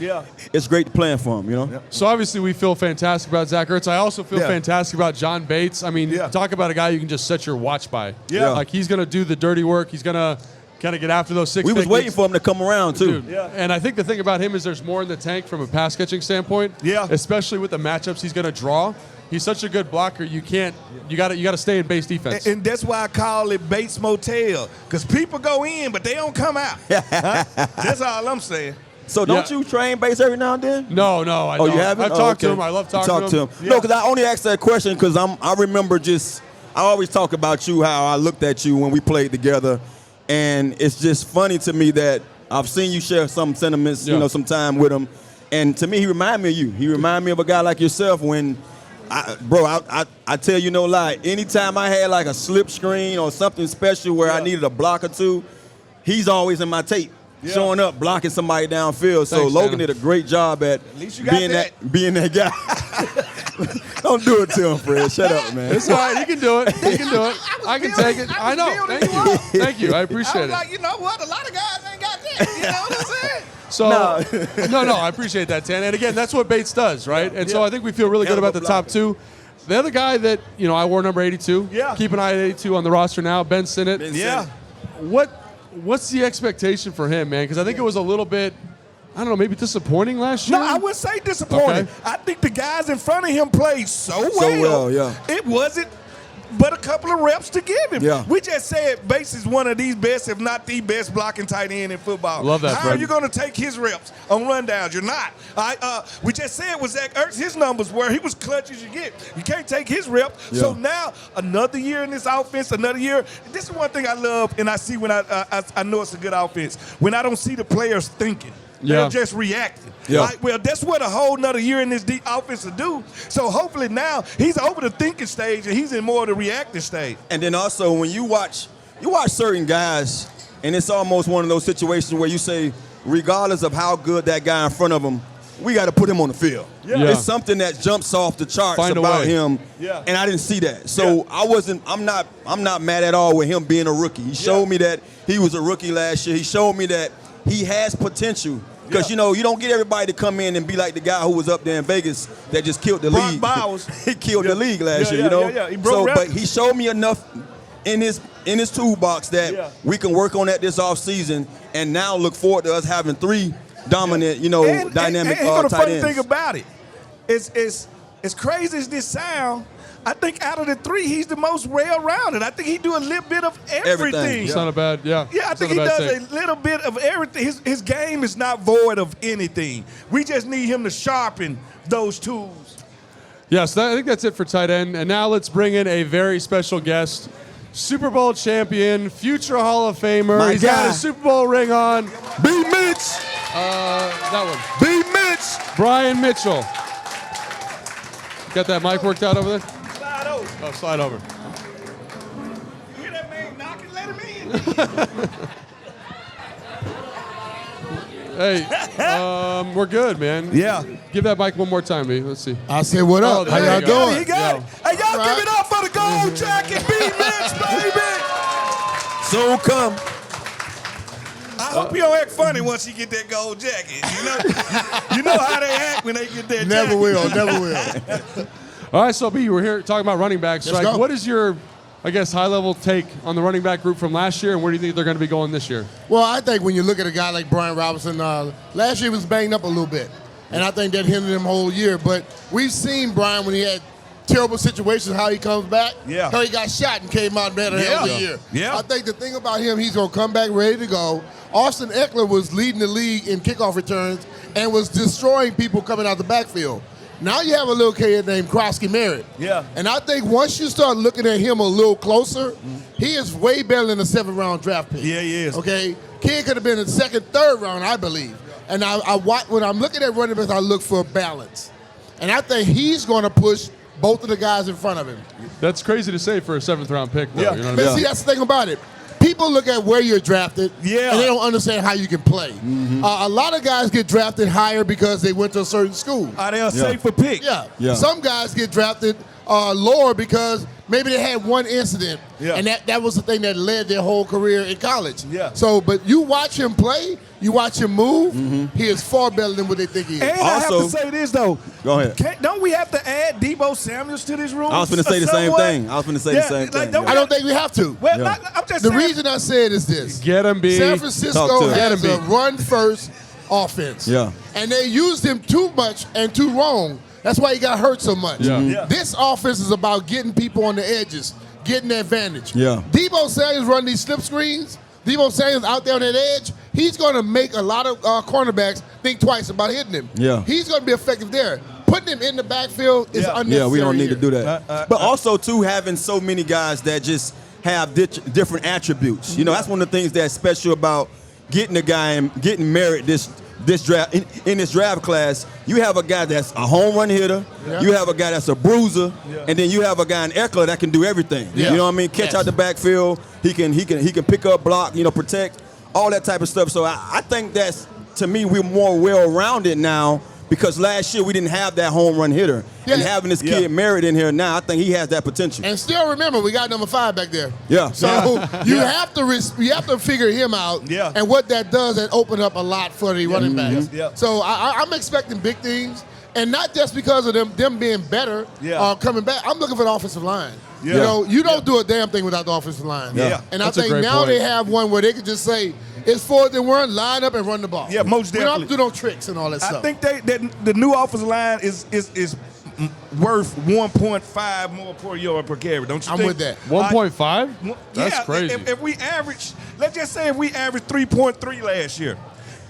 C: it's great playing for him, you know?
A: So obviously we feel fantastic about Zach Ertz. I also feel fantastic about John Bates. I mean, talk about a guy you can just set your watch by.
B: Yeah.
A: Like, he's going to do the dirty work. He's going to kind of get after those 6
C: We was waiting for him to come around, too.
A: Dude. And I think the thing about him is there's more in the tank from a pass catching standpoint.
B: Yeah.
A: Especially with the matchups he's going to draw. He's such a good blocker. You got to stay in base defense.
B: And that's why I call it Bates Motel, because people go in, but they don't come out. That's all I'm saying.
C: So don't you train Bates every now and then?
A: No, I don't.
C: You haven't?
A: I've talked to him. I love talking to him.
C: Yeah. No, because I only asked that question because I remember I always talk about you, how I looked at you when we played together. And it's just funny to me that I've seen you share some sentiments, some time with him. And to me, he reminded me of you. He reminded me of a guy like yourself when, I tell you no lie, anytime I had like a slip screen or something special where I needed a block or two, he's always in my tape. Showing up, blocking somebody downfield. So
A: Thanks,
C: Logan did a great job at being that guy. Don't do it to him, Fred. Shut up, man.
A: It's all right. He can do it. I can take it. I know. Thank you. Thank you. I appreciate it.
B: Like, you know what? A lot of guys ain't got that. You know what I'm saying?
A: So, no, I appreciate that, Tan. And again, that's what Bates does, right? And so I think we feel really good about the top two. The other guy that, I wore number 82.
B: Yeah.
A: Keep an eye at 82 on the roster now, Ben Sinnott.
B: Yeah.
A: What's the expectation for him, man? Because I think it was a little bit, I don't know, maybe disappointing last year?
B: No, I wouldn't say disappointing.
A: Okay.
B: I think the guys in front of him played so well.
C: So well, yeah.
B: It wasn't but a couple of reps to give him.
C: Yeah.
B: We just said Bates is one of these best, if not the best blocking tight end in football.
A: Love that,
B: How are you going to take his reps on rundowns? You're not. We just said with Zach Ertz, his numbers were he was clutch as you get. You can't take his reps.
C: Yeah.
B: So now another year in this offense, another year. This is one thing I love, and I see when I know it's a good offense when I don't see the players thinking. They're just reacting.
C: Yeah.
B: Like, well, that's what a whole nother year in this deep offense will do. So hopefully now he's over the thinking stage and he's in more of the reacting stage.
C: And then also when you watch certain guys, and it's almost one of those situations where you say, regardless of how good that guy in front of him, we got to put him on the field.
A: Yeah.
C: It's something that jumps off the charts about him, and I didn't see that. So I'm not mad at all with him being a rookie. He showed me that he was a rookie last year. He showed me that he has potential. Because, you don't get everybody to come in and be like the guy who was up there in Vegas that just killed the league.
B: Bowers.
C: He killed the league last year,
B: Yeah. He broke records.
C: But he showed me enough in his toolbox that we can work on that this offseason and now look forward to us having 3 dominant, dynamic
B: and
C: tight
B: the funny
C: ends.
B: thing about it is as crazy as this sound, I think out of the 3, he's the most well-rounded. I think he do a little bit of everything.
A: It's not a bad,
B: Yeah, I think he does a little bit of everything. His game is not void of anything. We just need him to sharpen those tools.
A: Yes, I think that's it for tight end. And now let's bring in a very special guest, Super Bowl champion, future Hall of Famer. He's got his Super Bowl ring on.
C: B. Mitch.
A: That one.
C: B. Mitch.
A: Brian Mitchell. Got that mic worked out over there?
B: Slide over.
A: Oh, slide over.
B: You hear that man knocking? Let him in.
A: Hey, we're good, man.
B: Yeah.
A: Give that mic one more time, B. Let's see.
D: I said, what up? How y'all doing?
B: He got it. Hey, y'all give it up for the gold jacket, B. Mitch, baby.
C: Soon come.
B: I hope he don't act funny once he get that gold jacket. You know how they act when they get that
D: Never
B: jacket.
D: will, never will.
A: All right, so B, we're here talking about running backs.
D: Let's
A: Like,
D: go.
A: what is your, I guess, high-level take on the running back group from last year, and where do you think they're going to be going this year?
D: Well, I think when you look at a guy like Brian Robinson, last year he was banged up a little bit, and I think that hindered him whole year. But we've seen Brian when he had terrible situations, how he comes back.
B: Yeah.
D: How he got shot and came out better hell of a year.
B: Yeah.
D: I think the thing about him, he's going to come back ready to go. Austin Eckler was leading the league in kickoff returns and was destroying people coming out the backfield. Now you have a little kid named Krosky Merritt.
B: Yeah.
D: And I think once you start looking at him a little closer, he is way better than a 7th-round draft pick.
B: Yeah, he is.
D: Okay? Kid could have been in the 2nd, 3rd round, I believe. And when I'm looking at running backs, I look for balance. And I think he's going to push both of the guys in front of him.
A: That's crazy to say for a 7th-round pick, though.
B: Yeah.
A: You know what I
D: But
A: mean?
D: see, that's the thing about it. People look at where you're drafted, and they don't understand how you can play. A lot of guys get drafted higher because they went to a certain school.
B: Are they a safer pick?
D: Yeah. Some guys get drafted lower because maybe they had one incident, and that was the thing that led their whole career in college.
B: Yeah.
D: So, but you watch him play, you watch him move, he is far better than what they think he is.
B: And I have to say this, though.
C: Go ahead.
B: Don't we have to add Deebo Samuels to this room?
C: I was going to say the same thing.
D: I don't think we have to.
B: Well, I'm just
D: The
B: saying.
D: reason I said is this.
A: Get him, B.
D: San Francisco
C: Talk to him.
D: has
A: Get
D: a
A: him, B.
D: run-first offense.
C: Yeah.
D: And they used him too much and too wrong. That's why he got hurt so much.
A: Yeah.
D: This offense is about getting people on the edges, getting the advantage.
C: Yeah.
D: Deebo Samuels run these slip screens. Deebo Samuels out there on that edge. He's going to make a lot of cornerbacks think twice about hitting him.
C: Yeah.
D: He's going to be effective there. Putting him in the backfield is unnecessary.
C: Yeah, we don't need to do
D: here.
C: that. But also, too, having so many guys that just have different attributes. You know, that's one of the things that's special about getting a guy and getting merit this draft in this draft class. You have a guy that's a home run hitter.
D: Yeah.
C: You have a guy that's a bruiser, and then you have a guy in Eckler that can do everything.
D: Yeah.
C: You know what I mean? Catch out the backfield. He can pick up, block, protect, all that type of stuff. So I think that's, to me, we're more well-rounded now. Because last year we didn't have that home run hitter.
D: Yeah.
C: And having this kid Merritt in here now, I think he has that potential.
D: And still remember, we got number 5 back there.
C: Yeah.
D: So you have to figure him out.
B: Yeah.
D: And what that does, that open up a lot for the running backs.
B: Yeah.
D: So I'm expecting big things, and not just because of them being better coming back. I'm looking for the offensive line.
B: Yeah.
D: You don't do a damn thing without the offensive line.
B: Yeah.
D: And
A: That's
D: I
A: a
D: think
A: great
D: now
A: point.
D: they have one where they can just say, it's 4th and 1, line up and run the ball.
B: Yeah, most
D: We don't
B: definitely.
D: have to do no tricks and all that
B: I
D: stuff.
B: think that the new offensive line is worth 1.5 more per yard per carry. Don't you think?
D: I'm with that.
A: 1.5? That's crazy.
B: If we average, let's just say if we averaged 3.3 last year,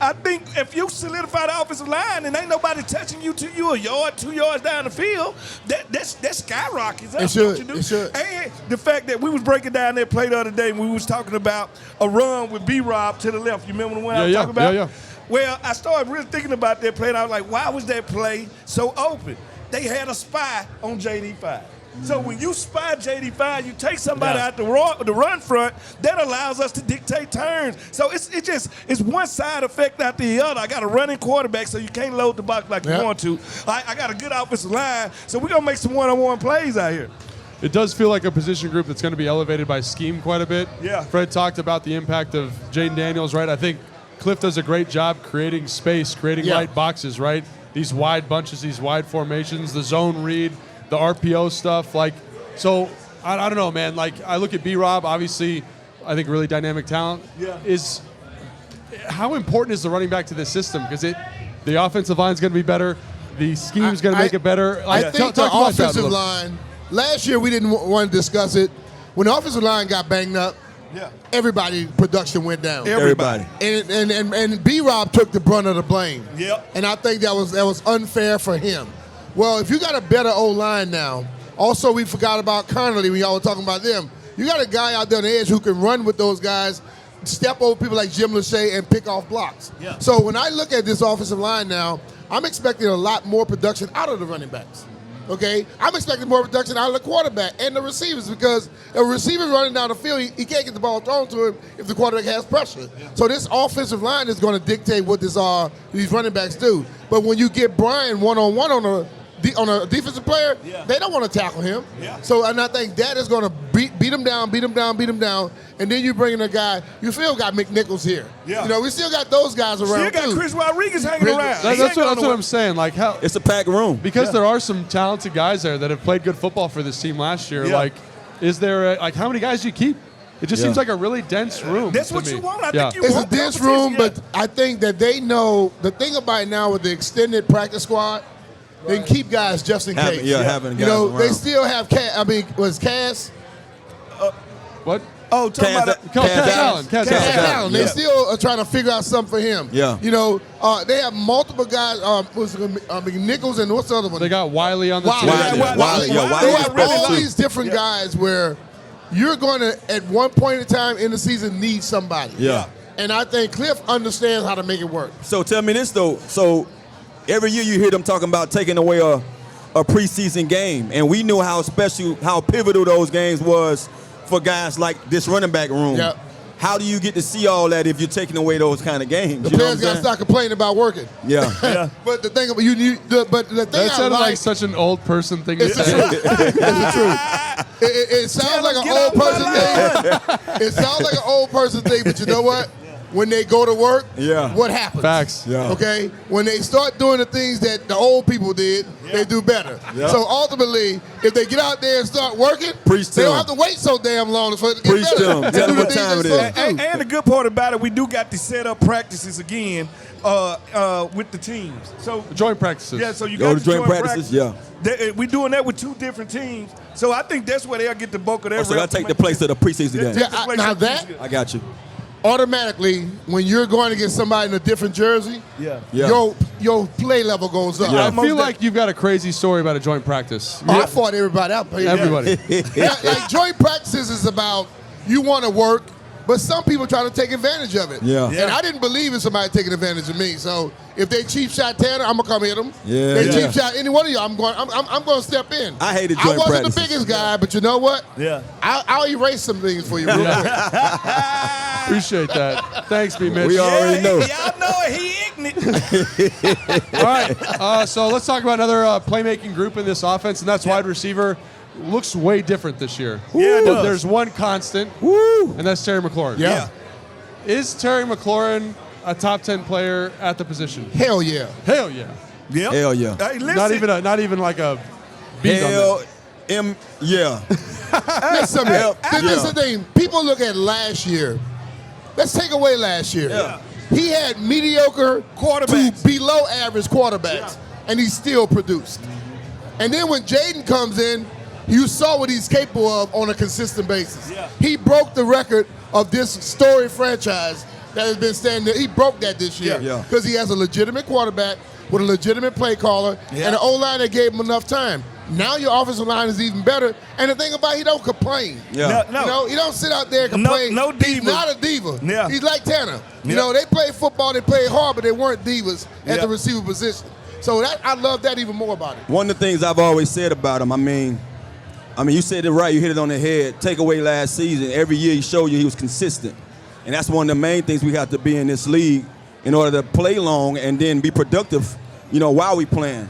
B: I think if you solidify the offensive line and ain't nobody touching you till you a yard, 2 yards down the field, that skyrockets up.
D: It should.
B: Don't you do?
D: It should.
B: And the fact that we was breaking down that play the other day when we was talking about a run with B-Rob to the left. You remember the one I was talking about?
A: Yeah.
B: Well, I started really thinking about that play, and I was like, why was that play so open? They had a spy on JD5. So when you spy JD5, you take somebody out the run front, that allows us to dictate turns. So it's one side effect after the other. I got a running quarterback, so you can't load the box like you want to. I got a good offensive line, so we're going to make some one-on-one plays out here.
A: It does feel like a position group that's going to be elevated by scheme quite a bit.
B: Yeah.
A: Fred talked about the impact of Jaden Daniels, right? I think Cliff does a great job creating space, creating light boxes, right? These wide bunches, these wide formations, the zone read, the RPO stuff. Like, so, I don't know, man. Like, I look at B-Rob, obviously, I think really dynamic talent.
B: Yeah.
A: How important is the running back to this system? Because the offensive line is going to be better. The scheme's going to make it better.
D: I think the offensive line, last year we didn't want to discuss it. When the offensive line got banged up, everybody production went down.
C: Everybody.
D: And B-Rob took the brunt of the blame.
B: Yep.
D: And I think that was unfair for him. Well, if you got a better O-line now, also we forgot about Connolly when y'all were talking about them. You got a guy out there on the edge who can run with those guys, step over people like Jim Lachey and pick off blocks. Yeah. So when I look at this offensive line now, I'm expecting a lot more production out of the running backs. Okay? I'm expecting more production out of the quarterback and the receivers because a receiver running down the field, he can't get the ball thrown to him if the quarterback has pressure. Yeah. So this offensive line is going to dictate what these running backs do. But when you get Brian one-on-one on a defensive player, they don't want to tackle him. Yeah. So, and I think that is going to beat him down, and then you bring in a guy, you still got McNichols here. Yeah. You know, we still got those guys around,
B: still got Chris Rodriguez hanging around.
A: That's what I'm saying. Like, how
C: it's a packed room.
A: Because there are some talented guys there that have played good football for this team last year. Yeah. Like, is there, how many guys do you keep? It just seems like a really dense room.
B: That's what you want. I think you
D: want.
B: It's
D: a dense room, but I think that they know, the thing about it now with the extended practice squad, they can keep guys just in case.
C: Having guys around.
D: They still have was Cass.
A: What?
B: Oh, talking about
A: Cass Allen.
D: They still are trying to figure out something for him.
C: Yeah.
D: You know, they have multiple guys. Nichols and what's the other one?
A: They got Wiley on the team.
C: Wiley.
D: They have all these different guys where you're going to, at one point in time in the season, need somebody.
C: Yeah.
D: And I think Cliff understands how to make it work.
C: So tell me this, though. So every year you hear them talking about taking away a preseason game, and we knew how special, how pivotal those games was for guys like this running back room.
D: Yep.
C: How do you get to see all that if you're taking away those kind of games?
D: The players got to start complaining about working.
C: Yeah.
D: But the thing about that
A: sounded like such an old person thing to say.
D: It's the truth. It sounds like an old person thing. It sounds like an old person thing, but you know what? When they go to work, what happens?
A: Facts.
C: Yeah.
D: Okay? When they start doing the things that the old people did, they do better. Yeah. So ultimately, if they get out there and start working, they don't have to wait so damn long for it to get
C: Preach
D: better.
C: them. Tell them what time it is.
B: And the good part about it, we do got to set up practices again with the teams. So
A: joint practices.
B: Yeah, so you got
C: the joint practices. Yeah.
B: We're doing that with two different teams. So I think that's where they'll get the bulk of their
C: so they'll take the place of the preseason game.
D: Yeah, now that,
C: I got you.
D: Automatically, when you're going to get somebody in a different jersey, your play level goes up.
A: Yeah. I feel like you've got a crazy story about a joint practice.
D: I fought everybody out.
A: Everybody.
D: Like joint practices is about you want to work, but some people try to take advantage of it.
C: Yeah.
D: And I didn't believe in somebody taking advantage of me. So if they cheap shot Tanner, I'm gonna come hit them.
C: Yeah.
D: They cheap shot any one of you, I'm going to step in.
C: I hated joint practices.
D: I wasn't the biggest guy, but you know what?
B: Yeah.
D: I'll erase some things for you real quick.
A: Appreciate that. Thanks, B-Mitch.
C: We already know.
B: Y'all know it. He ignorant.
A: All right. So let's talk about another playmaking group in this offense, and that's wide receiver. Looks way different this year.
B: Yeah, it does.
A: There's one constant, and that's Terry McLaurin.
D: Yeah.
A: Is Terry McLaurin a top 10 player at the position?
D: Hell yeah.
A: Hell yeah.
B: Yep.
C: Hell yeah.
B: Hey, listen.
A: Not even like a beat on that.
C: Yeah.
D: Listen, this is the thing. People look at last year. Let's take away last year.
B: Yeah.
D: He had mediocre
B: quarterbacks
D: to below average quarterbacks, and he still produced. And then when Jaden comes in, you saw what he's capable of on a consistent basis.
B: Yeah.
D: He broke the record of this storied franchise that has been standing there. He broke that this year because he has a legitimate quarterback with a legitimate play caller and an O-line that gave him enough time. Now your offensive line is even better. And the thing about it, he don't complain.
B: No.
D: You know, he don't sit out there and complain.
B: No diva.
D: He's not a diva.
B: Yeah.
D: He's like Tanner. You know, they played football, they played hard, but they weren't divas at the receiver position. So that I love that even more about him.
C: One of the things I've always said about him, I mean, you said it right. You hit it on the head. Take away last season. Every year he showed you he was consistent. And that's one of the main things we have to be in this league in order to play long and then be productive, you know, while we playing.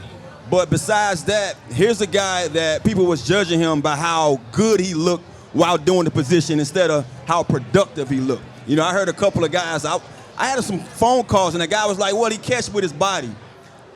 C: But besides that, here's a guy that people was judging him by how good he looked while doing the position instead of how productive he looked. You know, I heard a couple of guys, I had some phone calls, and a guy was like, well, he catch with his body.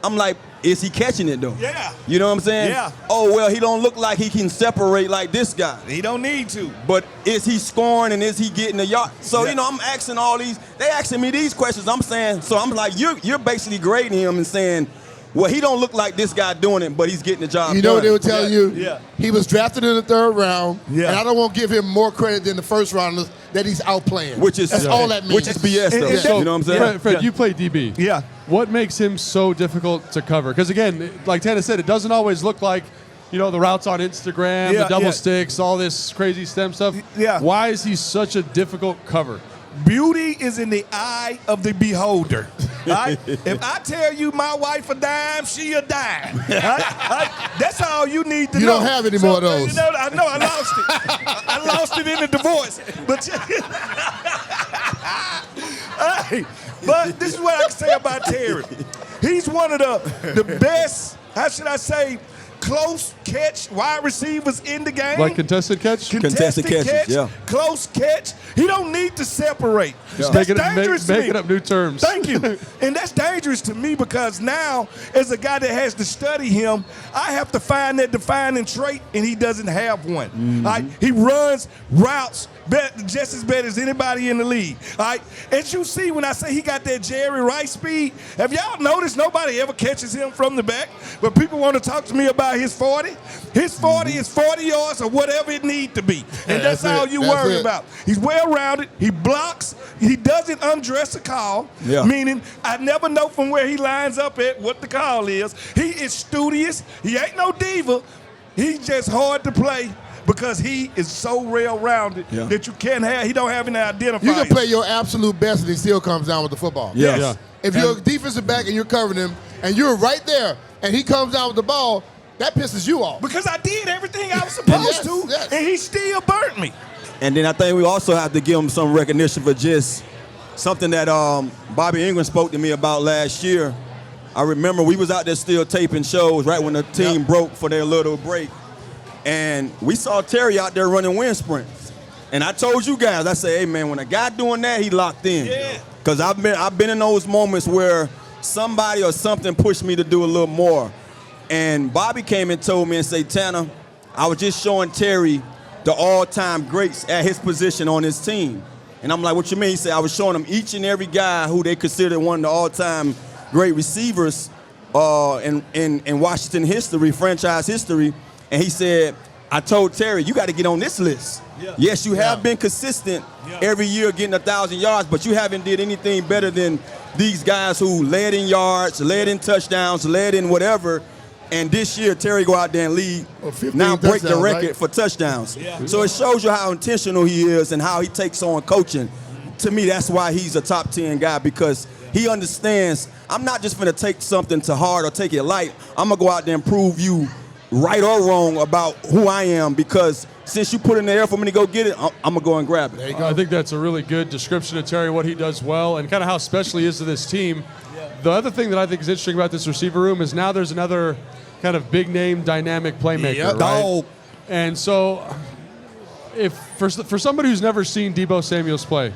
C: I'm like, is he catching it, though?
B: Yeah.
C: You know what I'm saying?
B: Yeah.
C: Oh, well, he don't look like he can separate like this guy.
B: He don't need to.
C: But is he scoring and is he getting a yard? So, you know, I'm asking all these, they asking me these questions. I'm saying, so I'm like, you're basically grading him and saying, well, he don't look like this guy doing it, but he's getting the job done.
D: You know what they were telling you?
B: Yeah.
D: He was drafted in the 3rd round, and
B: Yeah.
D: I don't want to give him more credit than the first rounders that he's outplaying.
C: That's
D: all that means.
C: Which is BS, though.
B: So,
C: you know what I'm saying?
A: Fred, you play DB.
B: Yeah.
A: What makes him so difficult to cover? Because again, like Tanner said, it doesn't always look like, you know, the routes on Instagram, the double sticks, all this crazy stem stuff.
B: Yeah.
A: Why is he such a difficult cover?
B: Beauty is in the eye of the beholder. Right? If I tell you my wife a dime, she a dime. Right? That's all you need to know.
D: You don't have any more of those.
B: You know, I know I lost it. I lost it in the divorce. But this is what I can say about Terry. He's one of the best, how should I say, close catch wide receivers in the game.
A: Like contested catch?
C: Contested catches, yeah.
B: Close catch. He don't need to separate.
A: Yeah.
B: That's dangerous to me.
A: Making up new terms.
B: Thank you. And that's dangerous to me because now, as a guy that has to study him, I have to find that defining trait, and he doesn't have one.
C: Mm-hmm.
B: Right? He runs routes just as bad as anybody in the league. Right? As you see when I say he got that Jerry Rice speed, have y'all noticed nobody ever catches him from the back? But people want to talk to me about his 40. His 40 is 40 yards or whatever it need to be. And that's all you worry about. He's well-rounded. He blocks. He doesn't undress a call, meaning I never know from where he lines up at what the call is. He is studious. He ain't no diva. He's just hard to play because he is so well-rounded that he don't have any identifiers.
D: You can play your absolute best and he still comes down with the football.
C: Yes.
D: If you're a defensive back and you're covering him and you're right there and he comes down with the ball, that pisses you off.
B: Because I did everything I was supposed to, and he still burnt me.
C: And then I think we also have to give him some recognition for just something that Bobby Ingram spoke to me about last year. I remember we was out there still taping shows right when the team broke for their little break. And we saw Terry out there running wind sprints. And I told you guys, I said, hey, man, when a guy doing that, he locked in.
B: Yeah.
C: Because I've been in those moments where somebody or something pushed me to do a little more. And Bobby came and told me and said, Tanner, I was just showing Terry the all-time greats at his position on his team. And I'm like, what you mean? He said, I was showing him each and every guy who they consider one of the all-time great receivers in Washington history, franchise history. And he said, I told Terry, you got to get on this list. Yeah. Yes, you have been consistent every year getting 1,000 yards, but you haven't did anything better than these guys who led in yards, led in touchdowns, led in whatever. And this year, Terry go out there and lead, now break the record for touchdowns. Yeah. So it shows you how intentional he is and how he takes on coaching. To me, that's why he's a top 10 guy, because he understands I'm not just going to take something to heart or take it light. I'm going to go out there and prove you right or wrong about who I am, because since you put it in the air for me to go get it, I'm going to go and grab it.
A: There you go. I think that's a really good description of Terry, what he does well, and kind of how special he is to this team. The other thing that I think is interesting about this receiver room is now there's another kind of big-name dynamic playmaker, right? And so if for somebody who's never seen Deebo Samuels play,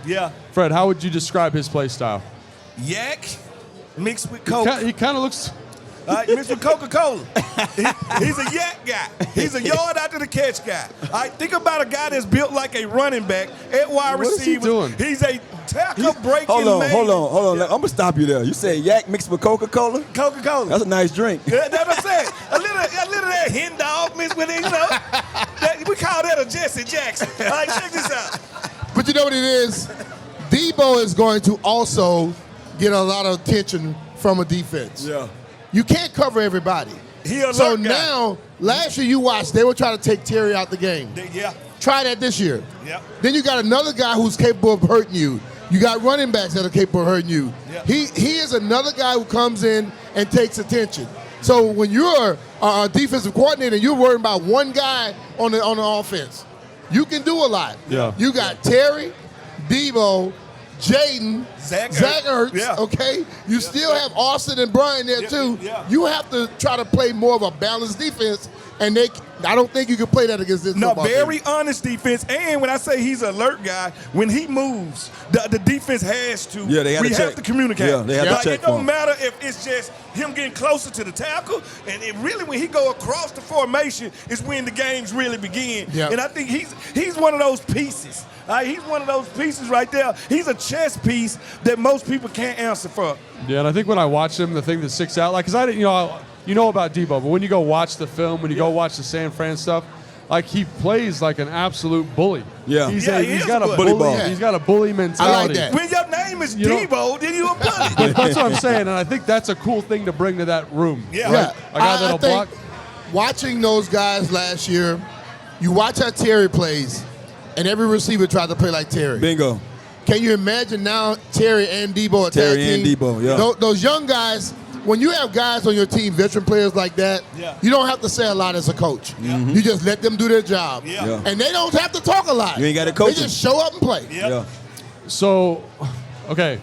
A: Fred, how would you describe his play style?
B: Yak mixed with Coke.
A: He kind of looks...
B: mixed with Coca-Cola. He's a yak guy. He's a yard after the catch guy. Think about a guy that's built like a running back at wide receiver.
A: What is he doing?
B: He's a tackle breaking man.
C: Hold on. I'm going to stop you there. You said yak mixed with Coca-Cola?
B: Coca-Cola.
C: That's a nice drink.
B: That's what I'm saying. A little of that that hen dog mixed with it, you know. We call that a Jesse Jackson. All right, check this out.
D: But you know what it is? Debo is going to also get a lot of attention from a defense.
C: Yeah.
D: You can't cover everybody. So now, last year you watched, they were trying to take Terry out the game.
B: Yeah.
D: Try that this year.
B: Yeah.
D: Then you got another guy who's capable of hurting you. You got running backs that are capable of hurting you.
B: Yeah.
D: He is another guy who comes in and takes attention. So when you're a defensive coordinator, you're worrying about one guy on the offense. You can do a lot.
A: Yeah.
D: You got Terry, Debo, Jaden, Zach Ertz,
B: yeah.
D: okay? You still have Austin and Brian there too.
B: Yeah.
D: You have to try to play more of a balanced defense, and I don't think you can play that against this football
B: very
D: team.
B: honest defense. And when I say he's an alert guy, when he moves, the defense has to.
C: Yeah, they have to
B: have to communicate.
C: Yeah, they have to check
B: It don't
C: for him.
B: matter if it's just him getting closer to the tackle, and it really when he go across the formation is when the games really begin.
D: Yeah.
B: And I think he's one of those pieces. He's one of those pieces right there. He's a chess piece that most people can't answer for.
A: Yeah, and I think when I watch him, the thing that sticks out, like, because I didn't, you know about Debo, but when you go watch the film, when you go watch the San Fran stuff, like he plays like an absolute bully.
C: Yeah.
A: He's
B: is
A: got a
B: a
A: bully.
C: ball.
A: He's got a bully mentality.
D: that.
B: When your name is
A: You know-
B: Debo, then you a bully.
A: That's what I'm saying, and I think that's a cool thing to bring to that room.
B: Yeah.
A: Right? A guy that'll
D: I think
A: block.
D: watching those guys last year, you watch how Terry plays, and every receiver tried to play like Terry.
C: Bingo.
D: Can you imagine now Terry and Debo at
C: Terry
D: that
C: and
D: team?
C: Debo, yeah.
D: Those young guys, when you have guys on your team, veteran players like that, you don't have to say a lot as a coach. You just let them do their job.
B: Yeah.
D: And they don't have to talk a lot.
C: You ain't gotta coach
D: They just show up and play.
C: Yeah.
A: So, okay,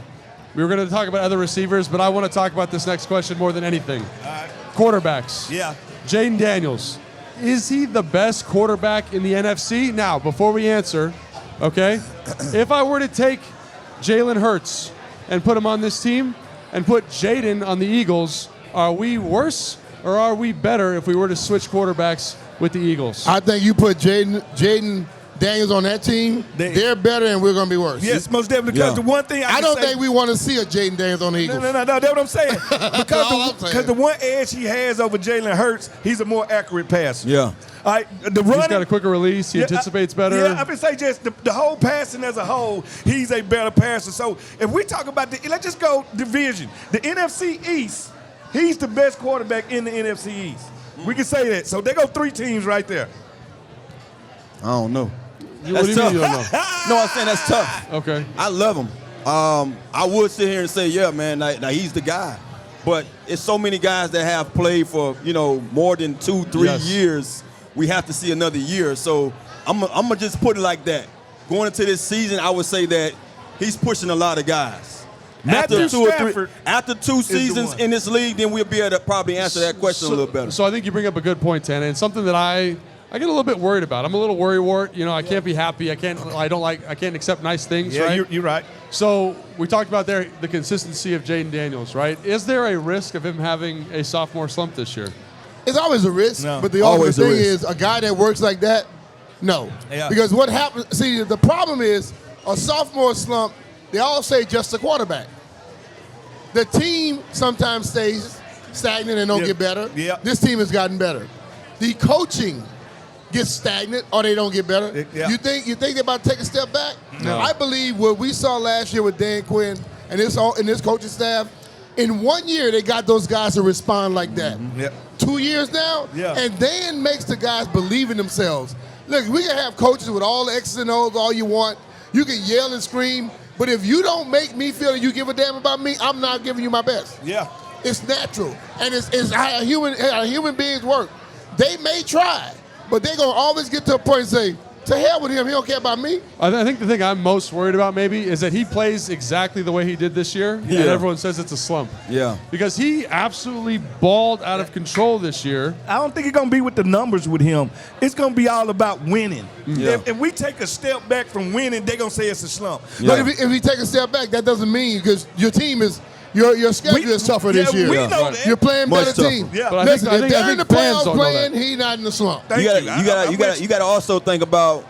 A: we were going to talk about other receivers, but I want to talk about this next question more than anything. Quarterbacks.
B: Yeah.
A: Jaden Daniels, is he the best quarterback in the NFC? Now, before we answer, okay, if I were to take Jalen Hurts and put him on this team and put Jaden on the Eagles, are we worse or are we better if we were to switch quarterbacks with the Eagles?
D: I think you put Jaden Daniels on that team, they're better and we're going to be worse.
B: Yes, most definitely. Because the one thing
D: I don't think we want to see a Jaden Daniels on the Eagles.
B: No, that's what I'm saying.
D: All I'm saying.
B: Because the one edge he has over Jalen Hurts, he's a more accurate passer.
C: Yeah.
B: All right, the running,
A: He's got a quicker release. He anticipates better.
B: Yeah, I would say just the whole passing as a whole, he's a better passer. So if we talk about let's just go division. The NFC East, he's the best quarterback in the NFC East. We can say that. So they go 3 teams right there.
C: I don't know.
A: What do you mean you don't know?
C: No, I'm saying that's tough.
A: Okay.
C: I love him. I would sit here and say, yeah, man, like he's the guy. But it's so many guys that have played for, more than 2-3 years. We have to see another year. So I'm gonna just put it like that. Going into this season, I would say that he's pushing a lot of guys. After 2 seasons in this league, then we'll be able to probably answer that question a little better.
A: So I think you bring up a good point, Tana, and something that I get a little bit worried about. I'm a little worrywart. I can't be happy. I can't accept nice things,
B: Yeah,
A: right?
B: you're right.
A: So we talked about the consistency of Jaden Daniels, right? Is there a risk of him having a sophomore slump this year?
D: It's always a risk, but the ultimate thing is a guy that works like that, no.
B: Yeah.
D: Because what happens, see, the problem is a sophomore slump, they all say just the quarterback. The team sometimes stays stagnant and don't get better.
B: Yeah.
D: This team has gotten better. The coaching gets stagnant or they don't get better.
B: Yeah.
D: You think they're about to take a step back?
A: No.
D: I believe what we saw last year with Dan Quinn and this coaching staff, in 1 year they got those guys to respond like that.
B: Yeah.
D: 2 years now,
B: Yeah.
D: and Dan makes the guys believe in themselves. Look, we can have coaches with all the X's and O's all you want. You can yell and scream, but if you don't make me feel that you give a damn about me, I'm not giving you my best.
B: Yeah.
D: It's natural, and it's how human beings work. They may try, but they're going to always get to a point and say, to hell with him, he don't care about me.
A: I think the thing I'm most worried about maybe is that he plays exactly the way he did this year, and everyone says it's a slump.
C: Yeah.
A: Because he absolutely balled out of control this year.
B: I don't think it's going to be with the numbers with him. It's going to be all about winning.
C: Yeah.
B: If we take a step back from winning, they're going to say it's a slump.
C: Yeah.
D: But if you take a step back, that doesn't mean because your team is your schedule is tougher this year.
B: We know that.
D: You're playing
C: Much
D: better
C: tougher.
D: team.
B: Yeah.
A: But
D: Listen,
A: I
D: if
A: think
D: they're in the
A: fans
D: playoffs
A: don't know
D: playing,
A: that.
D: he's not in the slump.
B: Thank
C: You got to also think about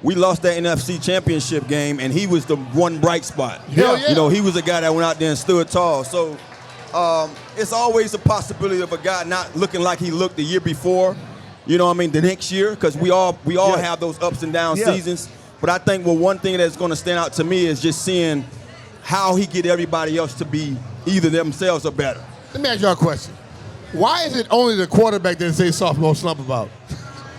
C: we lost that NFC Championship game, and he was the one bright spot.
D: Hell yeah.
C: He was the guy that went out there and stood tall. So it's always a possibility of a guy not looking like he looked the year before. you know what I mean, the next year, because we all have those ups and down seasons. But I think one thing that's going to stand out to me is just seeing how he get everybody else to be either themselves or better.
D: Let me ask y'all a question. Why is it only the quarterback that they say sophomore slump about?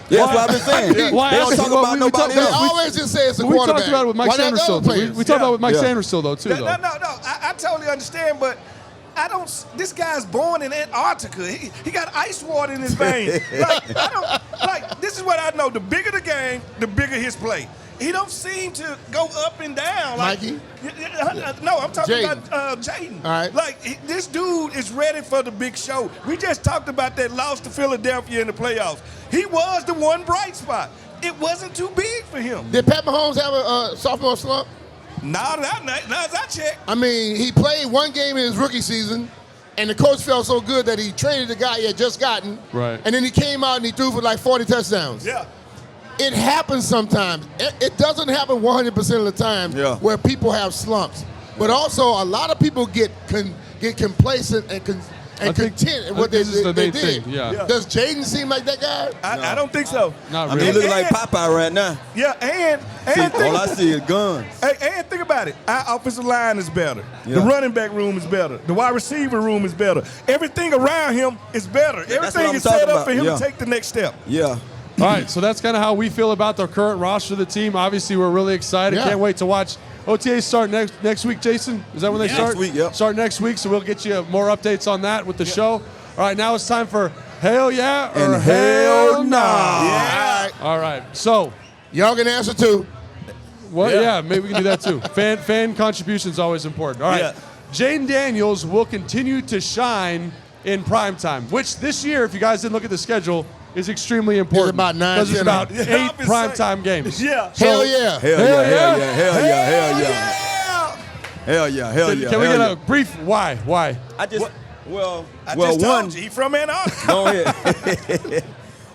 C: Yeah, that's what I've been saying. They don't talk about nobody else.
D: They always just say it's the quarterback.
A: We talked about it with Mike Sanderson. We talked about it with Mike Sanderson, though, too.
B: No. I totally understand, but I don't. This guy's born in Antarctica. He got ice water in his veins. This is what I know. The bigger the game, the bigger his play. He don't seem to go up and down.
D: Mikey?
B: No, I'm talking about Jaden.
D: All right.
B: This dude is ready for the big show. We just talked about that loss to Philadelphia in the playoffs. He was the one bright spot. It wasn't too big for him.
D: Did Pat Mahomes have a sophomore slump?
B: Not as I check.
D: I mean, he played one game in his rookie season, and the coach felt so good that he traded the guy he had just gotten.
A: Right.
D: And then he came out and he threw for like 40 touchdowns.
B: Yeah.
D: It happens sometimes. It doesn't happen 100% of the time where people have slumps. But also, a lot of people get complacent and content in what they did.
A: Yeah.
D: Does Jaden seem like that guy?
B: I don't think so.
A: Not
C: I mean,
A: really.
C: he looking like Popeye right now.
B: Yeah, and
C: All I see is guns.
B: and think about it. Our offensive line is better. The running back room is better. The wide receiver room is better. Everything around him is better. Everything is set up for him to take the next step.
C: Yeah.
A: All right, so that's kind of how we feel about the current roster of the team. Obviously, we're really excited.
D: Yeah.
A: Can't wait to watch. OTAs start next week, Jason? Is that when they start?
C: Next week, yep.
A: Start next week, so we'll get you more updates on that with the show. All right, now it's time for Hell Yeah or
C: And Hell Nah.
B: Yeah.
A: All right, so.
D: Y'all can answer too.
A: Well, yeah, maybe we can do that too. Fan contribution is always important. All right, Jaden Daniels will continue to shine in primetime, which this year, if you guys didn't look at the schedule, is extremely important.
D: It's about 9,
A: because it's
D: 10,
A: about 8
B: I'm just
A: primetime games.
B: Yeah.
D: Hell yeah.
C: Hell yeah.
A: Can we get a brief why?
C: I just
B: Told you, he from Antarctica.
C: Go ahead.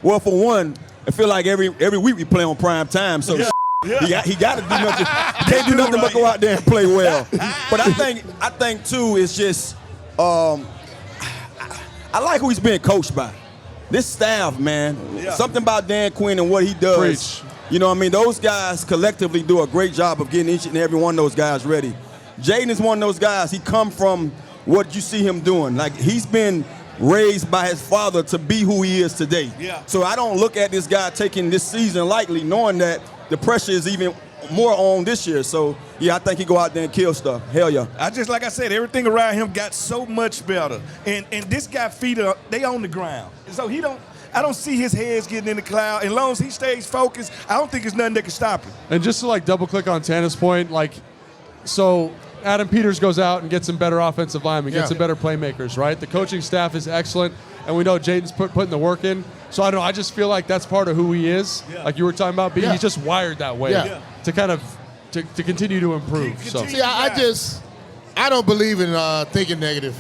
C: Well, for one, I feel like every week we play on prime time, so he got to do nothing. He can't do nothing but go out there and play well. But I think too, it's just I like who he's being coached by. This staff, man, something about Dan Quinn and what he does.
A: Preach.
C: You know what I mean? Those guys collectively do a great job of getting each and every one of those guys ready. Jaden is one of those guys. He come from what you see him doing. Like, he's been raised by his father to be who he is today.
B: Yeah.
C: So I don't look at this guy taking this season lightly, knowing that the pressure is even more on this year. So, I think he go out there and kill stuff. Hell yeah.
B: Like I said, everything around him got so much better. And this guy feet they on the ground. So I don't see his heads getting in the cloud. As long as he stays focused, I don't think there's nothing that can stop him.
A: And just to double click on Tana's point, so Adam Peters goes out and gets some better offensive linemen, gets some better playmakers, right? The coaching staff is excellent, and we know Jaden's putting the work in. So I don't know, I just feel like that's part of who he is.
B: Yeah.
A: Like you were talking about, he's just wired that way to kind of to continue to improve. So
D: See, I don't believe in thinking negative.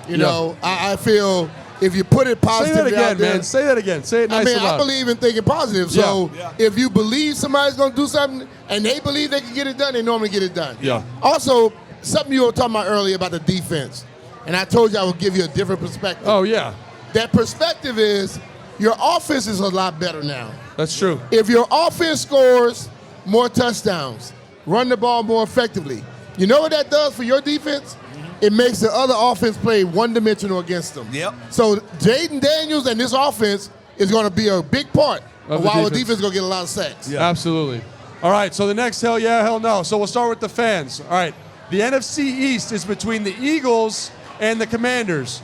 D: You know, I feel if you put it positive
A: say that again,
D: out there,
A: man. Say that again. Say it nice and loud.
D: I believe in thinking positive. So if you believe somebody's going to do something and they believe they can get it done, they normally get it done.
A: Yeah.
D: Also, something you were talking about earlier about the defense, and I told you I would give you a different perspective.
A: Oh, yeah.
D: That perspective is your offense is a lot better now.
A: That's true.
D: If your offense scores more touchdowns, run the ball more effectively, you know what that does for your defense? It makes the other offense play one-dimensional against them.
B: Yep.
D: So Jaden Daniels and this offense is going to be a big part of why our defense is going to get a lot of sacks.
A: Yeah. Absolutely. All right, so the next hell yeah, hell no. So we'll start with the fans. All right, the NFC East is between the Eagles and the Commanders.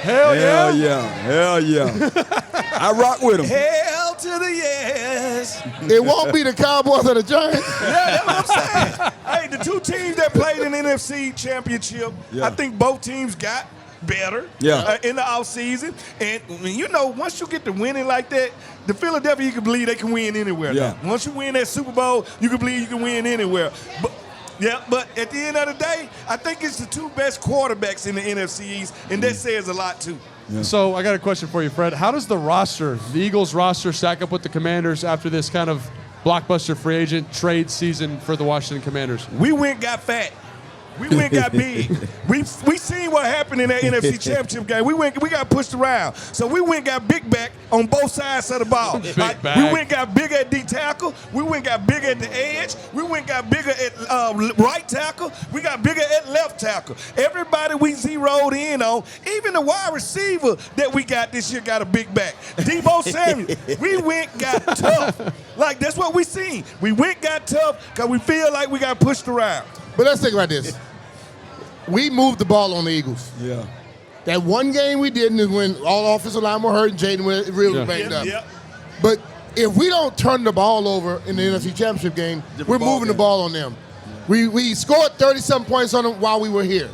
A: Hell yeah.
C: Hell yeah. I rock with him.
B: Hell to the yes.
D: It won't be the Cowboys or the Giants.
B: Yeah, that's what I'm saying. Hey, the two teams that played in the NFC Championship, I think both teams got better in the offseason. And, once you get to winning like that, the Philadelphia, you can believe they can win anywhere now. Once you win that Super Bowl, you can believe you can win anywhere. But at the end of the day, I think it's the two best quarterbacks in the NFC East, and that says a lot, too.
A: Yeah. So I got a question for you, Fred. How does the Eagles roster, stack up with the Commanders after this kind of blockbuster free agent trade season for the Washington Commanders?
B: We got fat. We got big. We seen what happened happened in that NFC Championship game? We got pushed around. So we went and got big back on both sides of the ball.
A: Big back.
B: We went and got bigger at D tackle. We went and got bigger at the edge. We went and got bigger at right tackle. We got bigger at left tackle. Everybody we zeroed in on, even the wide receiver that we got this year got a big back. Debo Samuel. We went got tough. Like, that's what we seen. We went got tough because we feel like we got pushed around.
D: But let's think about this. We moved the ball on the Eagles.
C: Yeah.
D: That one game we didn't is when all offensive line were hurt and Jaden was really banged up.
B: Yeah.
D: But if we don't turn the ball over in the NFC Championship game, we're moving the ball on them. We scored 30-something points on them while we were here.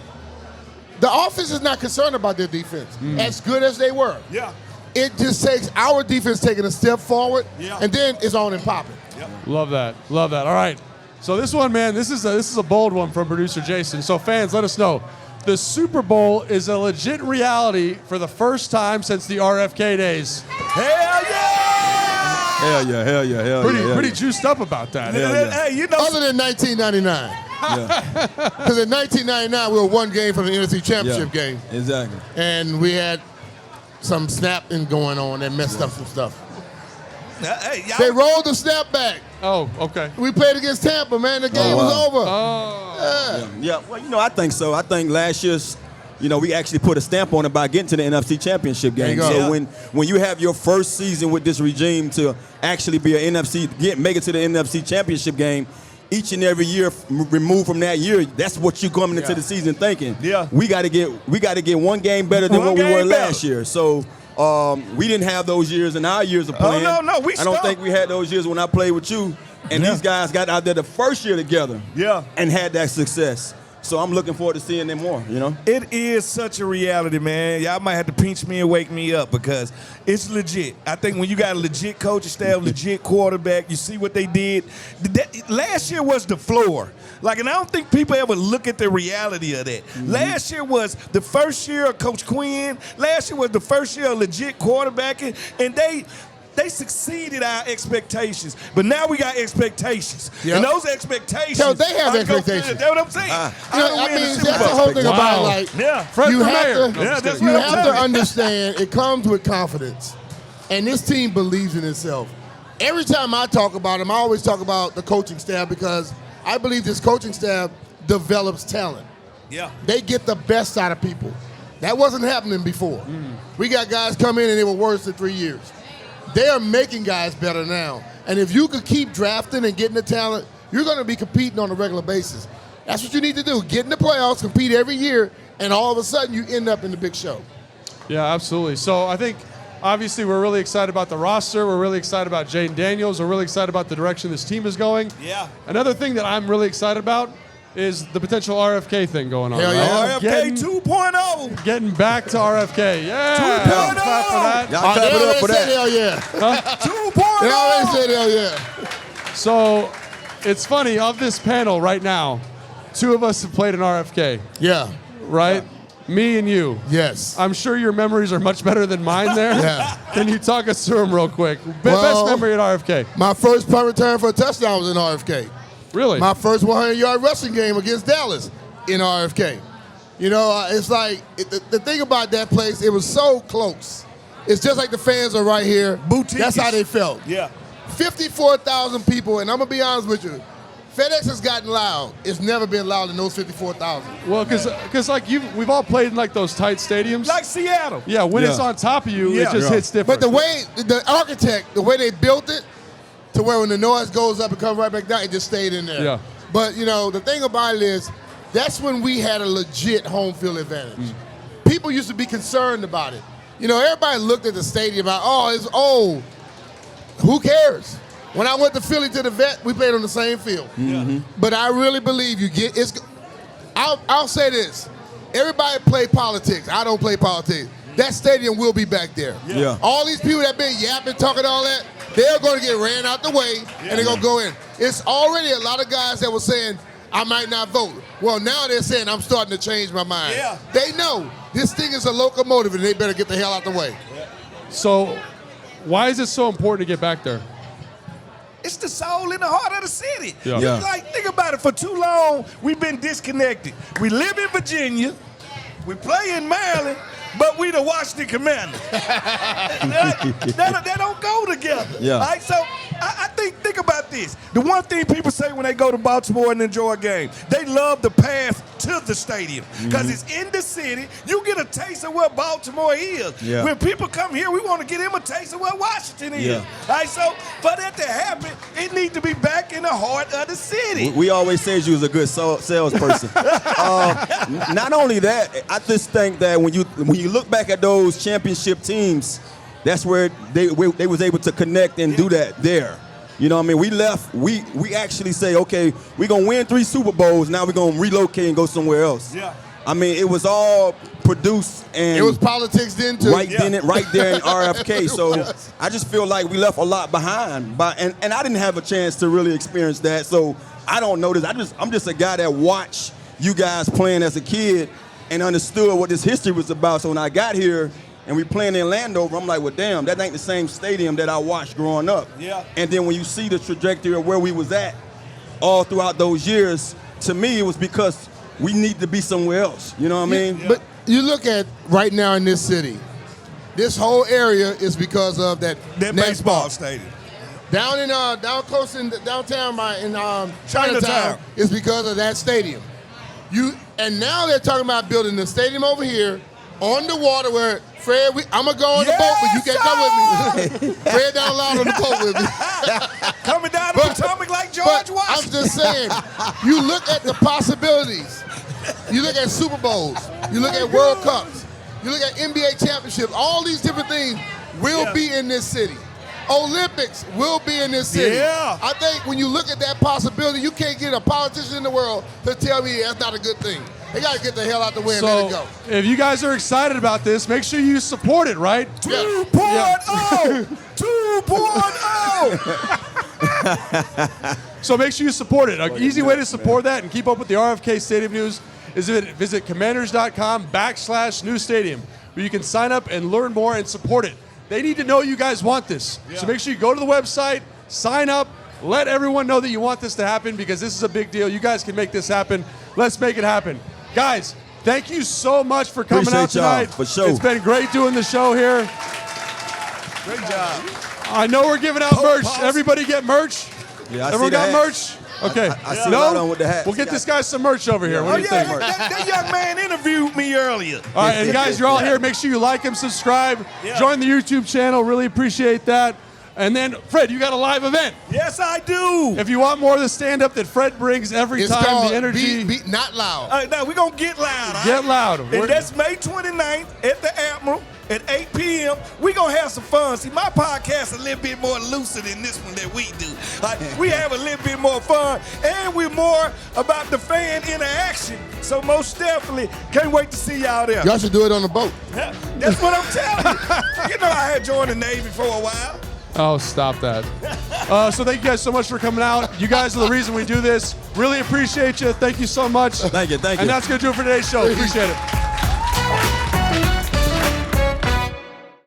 D: The offense is not concerned about their defense, as good as they were.
B: Yeah.
D: It just takes our defense taking a step forward,
B: Yeah.
D: and then it's on and popping.
B: Yep.
A: Love that. Love that. All right. So this one, man, this is a bold one from producer Jason. So fans, let us know. The Super Bowl is a legit reality for the first time since the RFK days.
B: Hell yeah!
C: Hell yeah, hell yeah, hell yeah.
A: Pretty juiced up about that.
B: Hey, you know,
D: Other than 1999. Because in 1999, we were one game from the NFC Championship game.
C: Exactly.
D: And we had some snapping going on that messed up some stuff.
B: hey, y'all,
D: They rolled the snap back.
A: Oh, okay.
D: We played against Tampa, man. The game was over.
C: Yeah, well, I think so. I think last year's, we actually put a stamp on it by getting to the NFC Championship game.
D: There you go.
C: So when you have your first season with this regime to actually be an make it to the NFC Championship game, each and every year removed from that year, that's what you're coming into the season thinking.
B: Yeah.
C: We got to get one game better than what we were last year. So we didn't have those years in our years of playing.
B: no,
C: I don't think we had those years when I played with you. And these guys got out there the first year together and had that success. So I'm looking forward to seeing them more,
B: It is such a reality, man. Y'all might have to pinch me and wake me up because it's legit. I think when you got a legit coaching staff, legit quarterback, you see what they did. Last year was the floor. And I don't think people ever look at the reality of that. Last year was the first year of Coach Quinn. Last year was the first year of legit quarterbacking, and they succeeded our expectations, but now we got expectations.
D: Yep.
B: And those expectations.
D: So they have expectations.
B: That's what I'm saying.
D: That's the whole thing about
A: Fred
D: you
A: the
D: have
A: mayor.
D: to,
B: Yeah, that's
D: you
B: what I'm
D: have to
B: saying.
D: understand it comes with confidence, and this team believes in itself. Every time I talk about them, I always talk about the coaching staff because I believe this coaching staff develops talent.
B: Yeah.
D: They get the best out of people. That wasn't happening before. We got guys come in and they were worse than 3 years. They are making guys better now. And if you could keep drafting and getting the talent, you're going to be competing on a regular basis. That's what you need to do. Get in the playoffs, compete every year, and all of a sudden you end up in the big show.
A: Yeah, absolutely. So I think, obviously, we're really excited about the roster. We're really excited about Jaden Daniels. We're really excited about the direction this team is going.
B: Yeah.
A: Another thing that I'm really excited about is the potential RFK thing going on.
D: Hell yeah.
B: RFK 2.0.
A: Getting back to RFK. Yeah.
B: 2.0.
A: Clap for that.
C: Y'all clap it up for that.
D: Hell yeah.
B: 2.0.
D: They always said hell yeah.
A: So it's funny, of this panel right now, 2 of us have played in RFK,
D: Yeah.
A: right? Me and you.
D: Yes.
A: I'm sure your memories are much better than mine there.
D: Yeah.
A: Can you talk us through them real quick?
D: Well,
A: Best memory at RFK.
D: My first punt return for a touchdown was in RFK.
A: Really?
D: My first 100-yard rushing game against Dallas in RFK. It's like, the thing about that place, it was so close. It's just like the fans are right here.
B: Boutique.
D: That's how they felt.
B: Yeah.
D: 54,000 people, and I'm going to be honest with you, FedEx has gotten loud. It's never been loud than those 54,000.
A: Well, because we've all played in like those tight stadiums.
B: Like Seattle.
A: Yeah, when it's on top of you, it just hits different.
D: But the architect, the way they built it, to where when the noise goes up and comes right back down, it just stayed in there.
A: Yeah.
D: But, the thing about it is, that's when we had a legit home field advantage. People used to be concerned about it. Everybody looked at the stadium like, oh, it's old. Who cares? When I went to Philly to the vet, we played on the same field. But I really believe I'll say this. Everybody play politics. I don't play politics. That stadium will be back there.
C: Yeah.
D: All these people that been yapping, talking all that, they're going to get ran out the way, and they're going to go in. It's already a lot of guys that were saying, I might not vote. Well, now they're saying, I'm starting to change my mind.
B: Yeah.
D: They know this thing is a locomotive, and they better get the hell out the way.
A: So why is it so important to get back there?
B: It's the soul in the heart of the city.
A: Yeah.
B: Think about it. For too long, we've been disconnected. We live in Virginia. We play in Maryland, but we the Washington Commanders. They don't go together.
C: Yeah.
B: All right, so I think about this. The one thing people say when they go to Baltimore and enjoy a game, they love the path to the stadium because it's in the city. You get a taste of what Baltimore is.
C: Yeah.
B: When people come here, we want to get them a taste of what Washington is.
C: Yeah.
B: All right, so for that to happen, it needs to be back in the heart of the city.
C: We always say you was a good salesperson. Not only that, I just think that when you look back at those championship teams, that's where they was able to connect and do that there. You know what I mean? We left, we actually say, okay, we're going to win 3 Super Bowls, now we're going to relocate and go somewhere else.
B: Yeah.
C: I mean, it was all produced and
D: It was politics then, too.
C: right there in RFK. So I just feel like we left a lot behind. And I didn't have a chance to really experience that. So I don't know this. I'm just a guy that watched you guys playing as a kid and understood what this history was about. So when I got here and we playing in Landover, I'm like, well, damn, that ain't the same stadium that I watched growing up.
B: Yeah.
C: And then when you see the trajectory of where we was at all throughout those years, to me it was because we need to be somewhere else. You know what I mean?
D: Yeah. But you look at right now in this city, this whole area is because of that
B: baseball stadium.
D: Down in down close in downtown in Chinatown is because of that stadium. And now they're talking about building the stadium over here on the water where Fred, I'm gonna go on the boat, but you can't come with me. Fred down loud on the boat with me.
B: Coming down the Potomac like George Washington.
D: I'm just saying, you look at the possibilities. You look at Super Bowls. You look at World Cups. You look at NBA championships. All these different things will be in this city. Olympics will be in this city.
B: Yeah.
D: I think when you look at that possibility, you can't get a politician in the world to tell me that's not a good thing. They got to get the hell out the way and let it go.
A: If you guys are excited about this, make sure you support it, right?
B: 2.0! 2.0!
A: So make sure you support it. An easy way to support that and keep up with the RFK Stadium news is visit commanders.com/new stadium, where you can sign up and learn more and support it. They need to know you guys want this. So make sure you go to the website, sign up, let everyone know that you want this to happen because this is a big deal. You guys can make this happen. Let's make it happen. Guys, thank you so much for coming out tonight.
C: For sure.
A: It's been great doing the show here.
B: Great job.
A: I know we're giving out merch. Everybody get merch?
C: Yeah, I
A: Everyone
C: see
A: got
C: that.
A: merch? Okay.
C: I see right on with the hats.
A: We'll get this guy some merch over here. What do you think?
B: That young man interviewed me earlier.
A: All right, and guys, you're all here. Make sure you like and subscribe. Join the YouTube channel. Really appreciate that. And then, Fred, you got a live event.
B: Yes, I do.
A: If you want more of the stand-up that Fred brings every
D: It's
A: time,
D: called
A: the energy.
D: Be Not Loud.
B: Now, we're going to get loud. All
A: Get
B: right?
A: loud.
B: And that's May 29th at the Admiral at 8 p.m. We're going to have some fun. See, my podcast is a little bit more looser than this one that we do. We have a little bit more fun, and we're more about the fan interaction. So most definitely, can't wait to see y'all there.
D: Y'all should do it on the boat.
B: That's what I'm telling you. You know I had joined the Navy for a while.
A: Oh, stop that. So thank you guys so much for coming out. You guys are the reason we do this. Really appreciate you. Thank you so much.
C: Thank you.
A: And that's going to do it for today's show. Appreciate it.